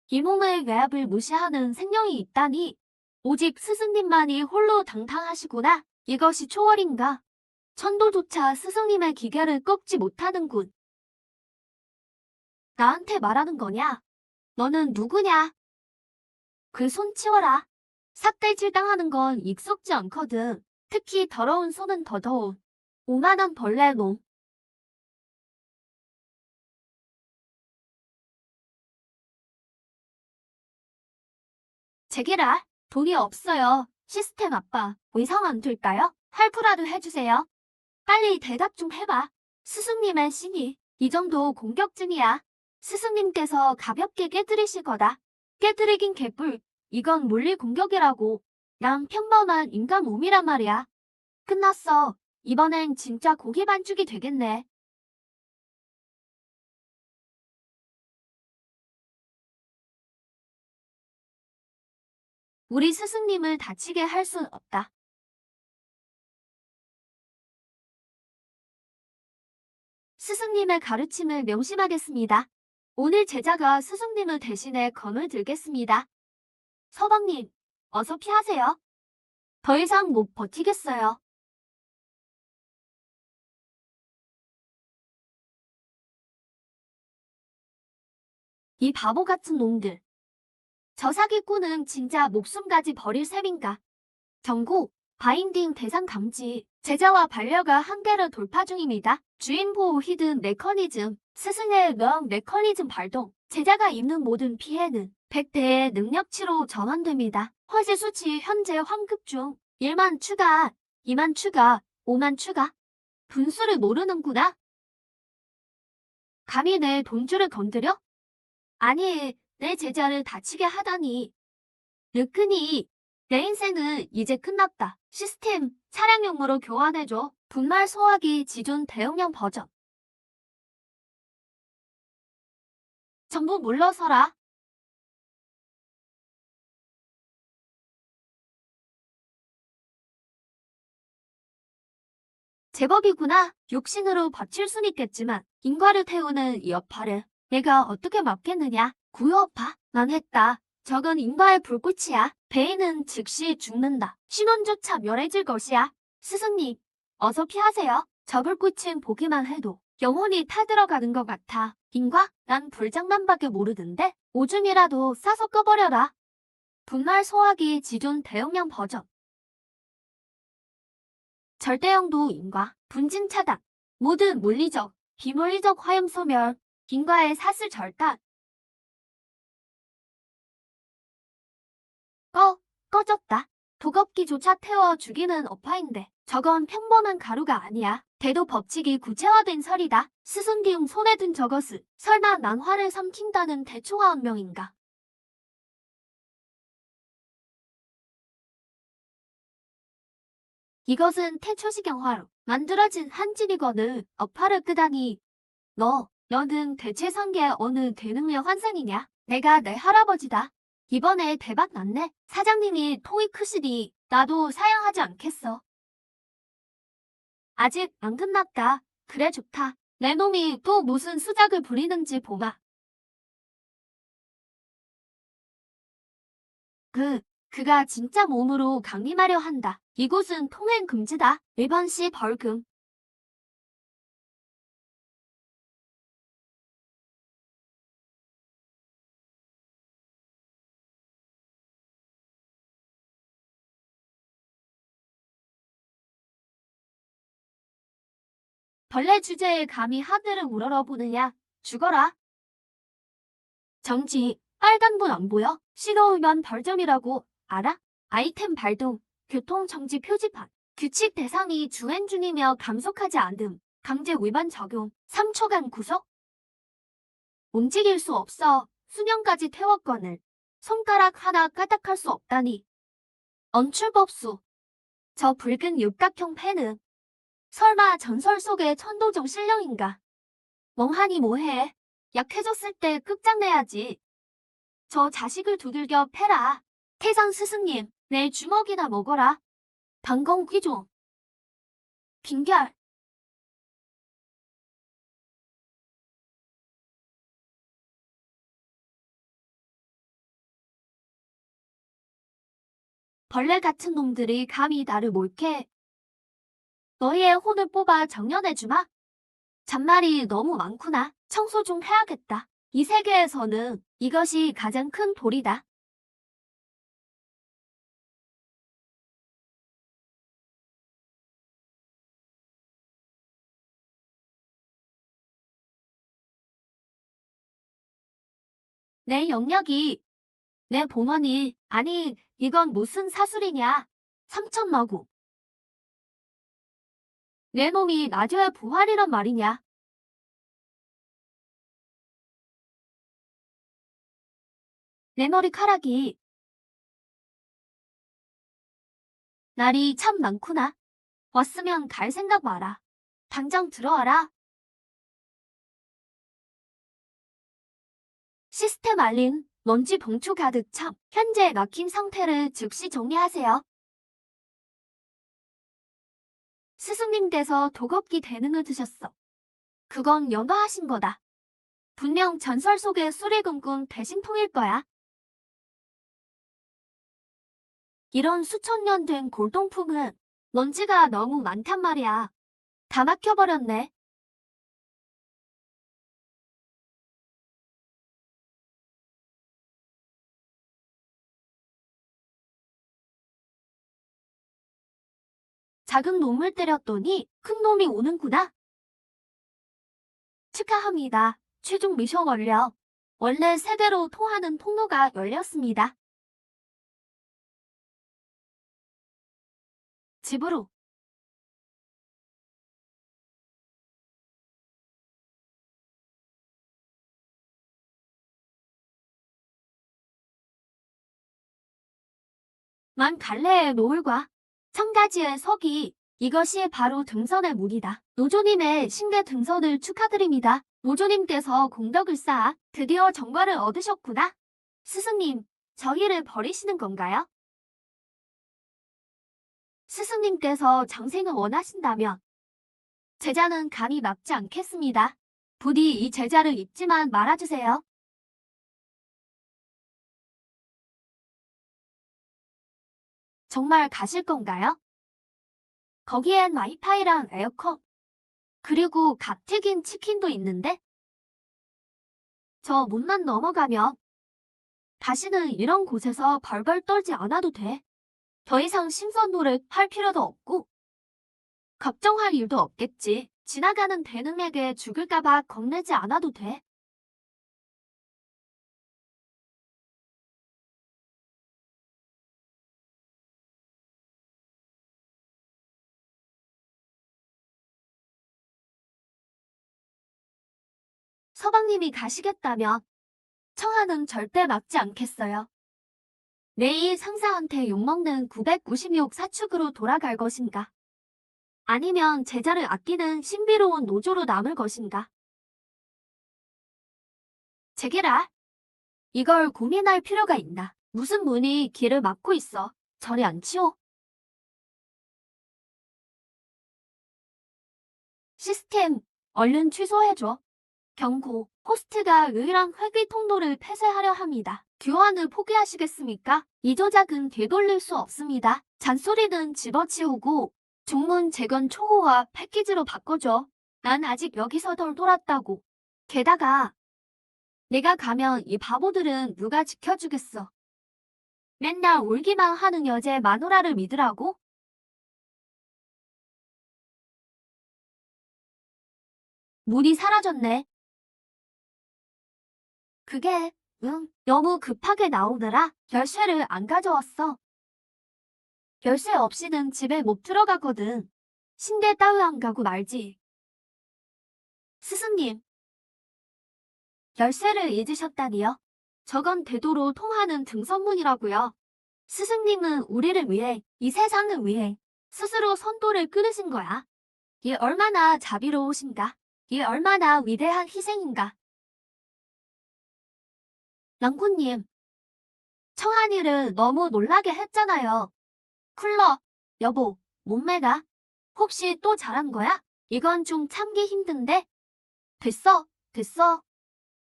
이 몸의 외압을 무시하는 생명이 있다니. 오직 스승님만이 홀로 당당하시구나. 이것이 초월인가? 천도조차 스승님의 기계를 꺾지 못하는군. 나한테 말하는 거냐? 너는 누구냐? 그 손 치워라. 삭달질당하는 건 익숙지 않거든. 특히 더러운 손은 더 더운. 오만한 벌레 놈. 제기라. 돈이 없어요. 시스템 아빠. 의상 안 될까요? 할부라도 해주세요. 빨리 대답 좀 해봐. 스승님의 신이 이 정도 공격증이야. 스승님께서 가볍게 깨뜨리실 거다. 깨뜨리긴 개뿔. 이건 물리 공격이라고. 난 평범한 인간 몸이란 말이야. 끝났어. 이번엔 진짜 고기 반죽이 되겠네. 우리 스승님을 다치게 할 순 없다. 스승님의 가르침을 명심하겠습니다. 오늘 제자가 스승님을 대신해 검을 들겠습니다. 서방님, 어서 피하세요. 더 이상 못 버티겠어요. 이 바보 같은 놈들. 저 사기꾼은 진짜 목숨까지 버릴 셈인가. 경고, 바인딩 대상 감지. 제자와 반려가 한계를 돌파 중입니다. 주인 보호 히든 메커니즘. 스승의 명 메커니즘 발동. 제자가 입는 모든 피해는 100대의 능력치로 전환됩니다. 화재 수치 현재 환급 중. 1만 추가, 2만 추가, 5만 추가. 분수를 모르는구나. 감히 내 돈줄을 건드려? 아니, 내 제자를 다치게 하다니. 르크니, 내 인생은 이제 끝났다. 시스템, 차량용으로 교환해줘. 분말 소화기 지존 대용량 버전. 전부 물러서라. 제법이구나. 육신으로 버틸 순 있겠지만 인과를 태우는 이 여파를 내가 어떻게 막겠느냐. 구여파, 망했다. 저건 인과의 불꽃이야. 베인은 즉시 죽는다. 신원조차 멸해질 것이야. 스승님, 어서 피하세요. 저 불꽃은 보기만 해도 영혼이 타들어가는 것 같아. 인과? 난 불장난밖에 모르던데. 오줌이라도 싸서 꺼버려라. 분말 소화기 지존 대용량 버전. 절대영도 인과, 분진 차단, 모든 물리적, 비물리적 화염 소멸, 인과의 사슬 절단. 꺼졌다. 도겁기조차 태워 죽이는 어파인데 저건 평범한 가루가 아니야. 대도 법칙이 구체화된 설이다. 스승기웅 손에 든 저것을 설마 낭화를 삼킨다는 대초화 운명인가? 이것은 태초시경화로 만들어진 한진이거늘 어파를 끄다니. 너는 대체 성게 어느 대능의 환생이냐? 내가 내 할아버지다. 이번에 대박 났네. 사장님이 통이 크시니 나도 사양하지 않겠어. 아직 안 끝났다. 그래 좋다. 내 놈이 또 무슨 수작을 부리는지 보마. 그가 진짜 몸으로 강림하려 한다. 이곳은 통행 금지다. 1번 시 벌금. 벌레 주제에 감히 하늘을 우러러보느냐? 죽어라. 정지. 빨간불 안 보여? 신호우면 벌점이라고. 알아? 아이템 발동. 교통정지 표지판. 규칙 대상이 주행 중이며 감속하지 않음. 강제 위반 적용. 3초간 구속. 움직일 수 없어. 수년까지 태웠거늘. 손가락 하나 까딱할 수 없다니. 언출법수. 저 붉은 육각형 펜은 설마 전설 속의 천도정 신령인가? 멍하니 뭐해? 약해졌을 때 끝장내야지. 저 자식을 두들겨 패라. 태상 스승님, 내 주먹이나 먹어라. 방공귀종. 빈결. 벌레 같은 놈들이 감히 나를 몰게. 너희의 혼을 뽑아 정련해주마. 잔말이 너무 많구나. 청소 좀 해야겠다. 이 세계에서는 이것이 가장 큰 돌이다. 내 영역이, 내 봉헌이, 아니, 이건 무슨 사술이냐. 3천마구. 내 놈이 낮여야 부활이란 말이냐. 내 머리카락이. 날이 참 많구나. 왔으면 갈 생각 마라. 당장 들어와라. 시스템 알림, 먼지 봉투 가득 참. 현재 막힌 상태를 즉시 정리하세요. 스승님께서 도겁기 대능을 드셨어. 그건 연화하신 거다. 분명 전설 속의 수리금꾼 대신통일 거야. 이런 수천 년 된 골동품은 먼지가 너무 많단 말이야. 다 막혀버렸네. 작은 놈을 때렸더니 큰 놈이 오는구나. 축하합니다. 최종 미션 완료. 원래 세대로 통하는 통로가 열렸습니다. 집으로. 만 갈래의 노을과 천가지의 석이, 이것이 바로 등선의 무기다. 노조님의 신대 등선을 축하드립니다. 노조님께서 공덕을 쌓아 드디어 정과를 얻으셨구나. 스승님, 저희를 버리시는 건가요? 스승님께서 장생을 원하신다면 제자는 감히 막지 않겠습니다. 부디 이 제자를 잊지만 말아주세요. 정말 가실 건가요? 거기엔 와이파이랑 에어컨, 그리고 갓 튀긴 치킨도 있는데? 저 문만 넘어가면 다시는 이런 곳에서 벌벌 떨지 않아도 돼. 더 이상 심선 노릇 할 필요도 없고 걱정할 일도 없겠지. 지나가는 대능에게 죽을까봐 겁내지 않아도 돼. 서방님이 가시겠다면 청하는 절대 막지 않겠어요. 내일 상사한테 욕먹는 996 사축으로 돌아갈 것인가? 아니면 제자를 아끼는 신비로운 노조로 남을 것인가? 제게라, 이걸 고민할 필요가 있나? 무슨 문이 길을 막고 있어? 저리 앉히오. 시스템, 얼른 취소해줘. 경고, 호스트가 유일한 회귀 통로를 폐쇄하려 합니다. 교환을 포기하시겠습니까? 이 조작은 되돌릴 수 없습니다. 잔소리는 집어치우고 중문 재건 초호화 패키지로 바꿔줘. 난 아직 여기서 덜 돌았다고. 게다가 내가 가면 이 바보들은 누가 지켜주겠어. 맨날 울기만 하는 여제 마누라를 믿으라고? 문이 사라졌네. 그게, 너무 급하게 나오느라 열쇠를 안 가져왔어. 열쇠 없이는 집에 못 들어가거든. 신대 따위 안 가고 말지. 스승님, 열쇠를 잊으셨다니요? 저건 대도로 통하는 등선문이라고요. 스승님은 우리를 위해, 이 세상을 위해 스스로 선도를 끊으신 거야. 이 얼마나 자비로우신가? 이 얼마나 위대한 희생인가? 랑쿠님, 청한이를 너무 놀라게 했잖아요. 쿨러, 여보, 몸매가 혹시 또 잘한 거야? 이건 좀 참기 힘든데? 됐어, 됐어.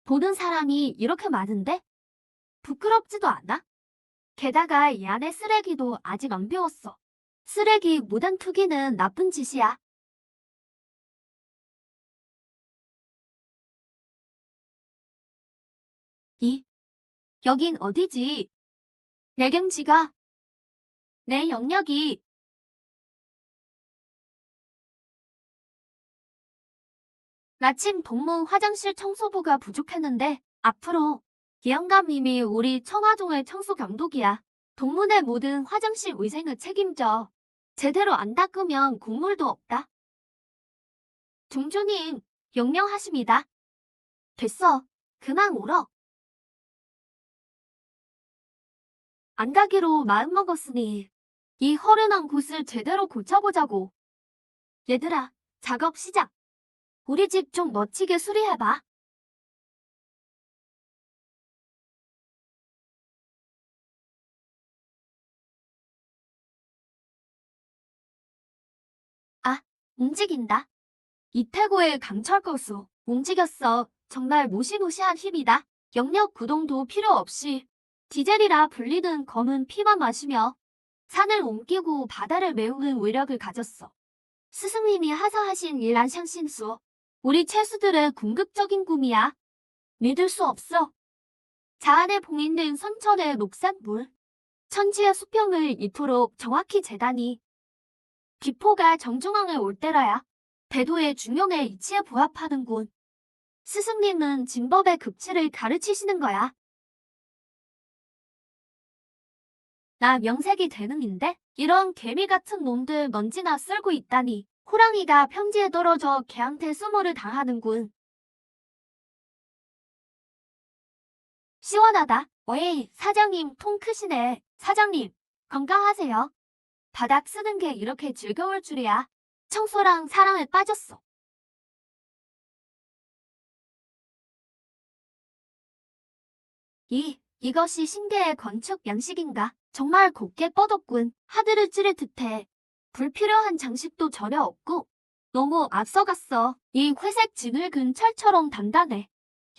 보는 사람이 이렇게 많은데? 부끄럽지도 않아? 게다가 이 안에 쓰레기도 아직 안 비웠어. 쓰레기 무단 투기는 나쁜 짓이야. 이, 여긴 어디지? 내 경지가, 내 영역이. 마침 동문 화장실 청소부가 부족했는데 앞으로 기영감님이 우리 청화동의 청소 감독이야. 동문의 모든 화장실 위생을 책임져. 제대로 안 닦으면 국물도 없다. 중주님, 명령하십니다. 됐어. 그만 울어. 안 가기로 마음먹었으니 이 허름한 곳을 제대로 고쳐보자고. 얘들아, 작업 시작. 우리 집 좀 멋지게 수리해봐. 아, 움직인다. 이태고의 강철 거수. 움직였어. 정말 무시무시한 힘이다. 영역 구동도 필요 없이 디젤이라 불리는 검은 피만 마시며 산을 옮기고 바다를 메우는 위력을 가졌어. 스승님이 하사하신 일 안샹신수. 우리 채수들의 궁극적인 꿈이야. 믿을 수 없어. 자안에 봉인된 선천의 녹산물. 천지의 수평을 이토록 정확히 재다니. 기포가 정중앙에 올 때라야. 대도의 중용의 이치에 부합하는군. 스승님은 진법의 극치를 가르치시는 거야. 나 명색이 대능인데? 이런 개미 같은 놈들 먼지나 쓸고 있다니. 호랑이가 평지에 떨어져 개한테 수모를 당하는군. 시원하다. 어이, 사장님 통 크시네. 사장님, 건강하세요. 바닥 쓰는 게 이렇게 즐거울 줄이야. 청소랑 사랑에 빠졌어. 이것이 신계의 건축 양식인가? 정말 곱게 뻗었군. 하늘을 찌를 듯해. 불필요한 장식도 전혀 없고 너무 앞서갔어. 이 회색 진흙은 철처럼 단단해.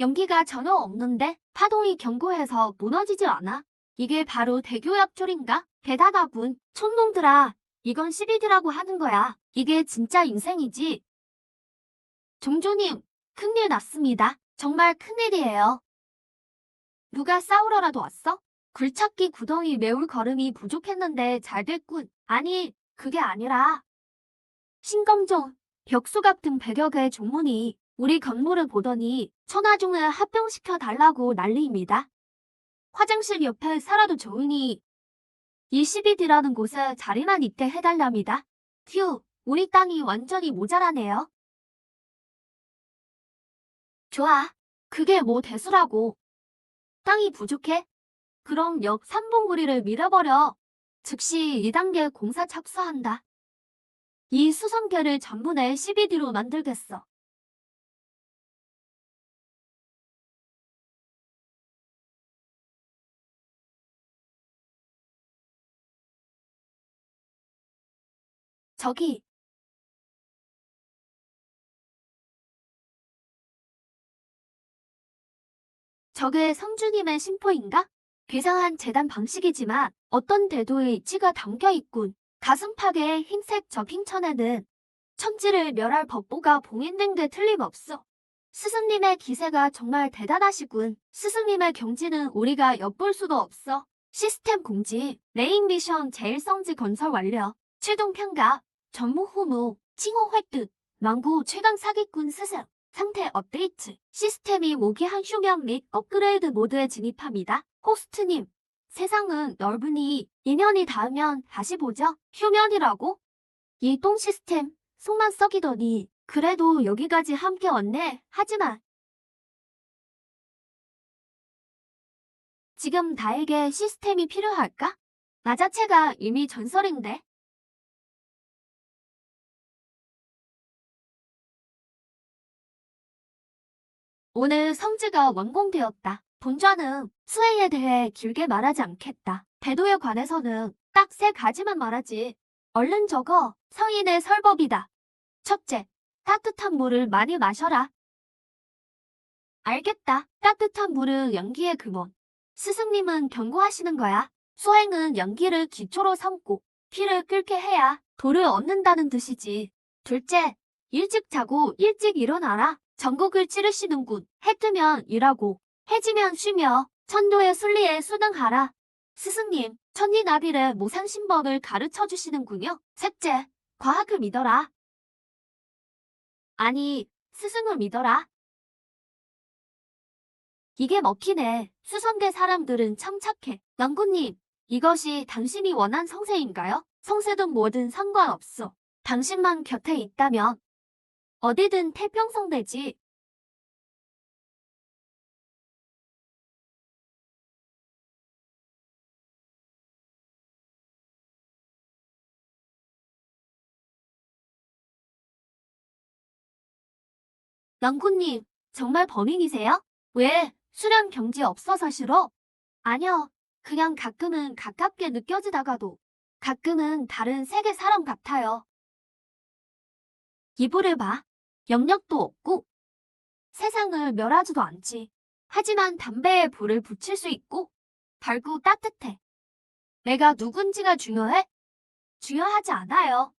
연기가 전혀 없는데 파동이 견고해서 무너지질 않아. 이게 바로 대교약졸인가? 대단하군. 촌놈들아, 이건 CBD라고 하는 거야. 이게 진짜 인생이지. 종조님, 큰일 났습니다. 정말 큰일이에요. 누가 싸우러라도 왔어? 굴착기 구덩이 메울 걸음이 부족했는데 잘 됐군. 아니, 그게 아니라 신검정, 벽수 같은 100여 개의 종문이 우리 건물을 보더니 천하중을 합병시켜 달라고 난리입니다. 화장실 옆에 살아도 좋으니 이 12D라는 곳에 자리만 있게 해달랍니다. 휴, 우리 땅이 완전히 모자라네요. 좋아, 그게 뭐 대수라고. 땅이 부족해? 그럼 역 3분구리를 밀어버려. 즉시 2단계 공사 착수한다. 이 수성계를 전부 내 12D로 만들겠어. 저기, 저게 성주님의 심포인가? 괴상한 재단 방식이지만 어떤 대도의 이치가 담겨있군. 가슴팍의 흰색 적힌천에는 천지를 멸할 법보가 봉인된 게 틀림없어. 스승님의 기세가 정말 대단하시군. 스승님의 경지는 우리가 엿볼 수도 없어. 시스템 공지, 메인 미션 제일성지 건설 완료. 최종 평가, 전무 후무, 칭호 획득, 망구 최강 사기꾼 스승. 상태 업데이트. 시스템이 모기한 휴면 및 업그레이드 모드에 진입합니다. 호스트님, 세상은 넓으니 인연이 닿으면 다시 보죠. 휴면이라고? 이 똥 시스템 속만 썩이더니 그래도 여기까지 함께 왔네. 하지만 지금 나에게 시스템이 필요할까? 나 자체가 이미 전설인데. 오늘 성지가 완공되었다. 본좌는 수혜에 대해 길게 말하지 않겠다. 배도에 관해서는 딱 3가지만 말하지. 얼른 적어. 성인의 설법이다. 첫째, 따뜻한 물을 많이 마셔라. 알겠다. 따뜻한 물은 연기의 근원. 스승님은 경고하시는 거야. 수행은 연기를 기초로 삼고 피를 끓게 해야 도를 얻는다는 뜻이지. 둘째, 일찍 자고 일찍 일어나라. 전국을 찌르시는군. 해 뜨면 일하고 해지면 쉬며 천도의 순리에 순응하라. 스승님, 천리나빌의 모상신법을 가르쳐 주시는군요. 셋째, 과학을 믿어라. 아니, 스승을 믿어라. 이게 먹히네. 수성계 사람들은 참 착해. 영구님, 이것이 당신이 원한 성세인가요? 성세든 뭐든 상관없어. 당신만 곁에 있다면 어디든 태평성되지. 영구님, 정말 범인이세요? 왜? 수량 경지 없어서 싫어? 아니요. 그냥 가끔은 가깝게 느껴지다가도 가끔은 다른 세계 사람 같아요. 이불을 봐. 영역도 없고 세상을 멸하지도 않지. 하지만 담배에 불을 붙일 수 있고 밝고 따뜻해. 내가 누군지가 중요해? 중요하지 않아요.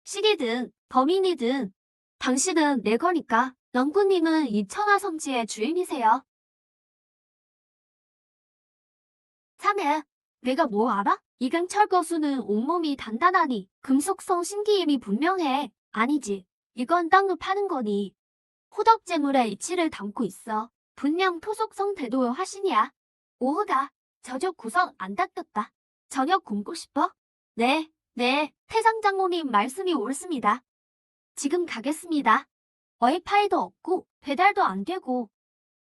시기든 범인이든 당신은 내 거니까. 영구님은 이 천하성지의 주인이세요. 3회, 내가 뭐 알아? 이강철 거수는 온몸이 단단하니 금속성 신기임이 분명해. 아니지. 이건 땅을 파는 거니. 호덕 재물의 이치를 담고 있어. 분명 토속성 대도의 화신이야. 오호다. 저녁 구성 안 닦였다. 저녁 굶고 싶어? 네, 네. 태상장모님 말씀이 옳습니다. 지금 가겠습니다. 와이파이도 없고 배달도 안 되고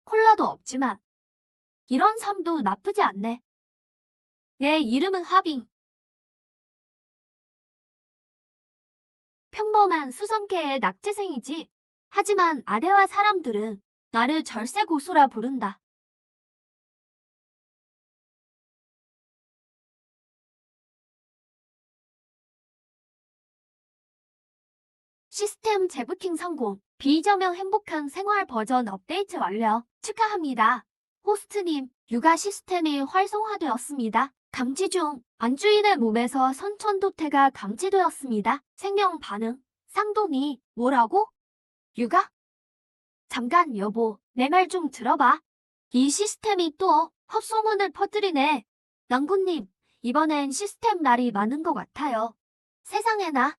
콜라도 없지만 이런 삶도 나쁘지 않네. 내 이름은 하빙. 평범한 수성계의 낙제생이지. 하지만 아대와 사람들은 나를 절세고수라 부른다. 시스템 재부팅 성공. 비저명 행복한 생활 버전 업데이트 완료. 축하합니다. 호스트님, 육아 시스템이 활성화되었습니다. 감지 중 안주인의 몸에서 선천도태가 감지되었습니다. 생명 반응. 쌍둥이. 뭐라고? 육아? 잠깐 여보, 내 말 좀 들어봐. 이 시스템이 또 헛소문을 퍼뜨리네. 낭구님, 이번엔 시스템 날이 많은 것 같아요. 세상에나.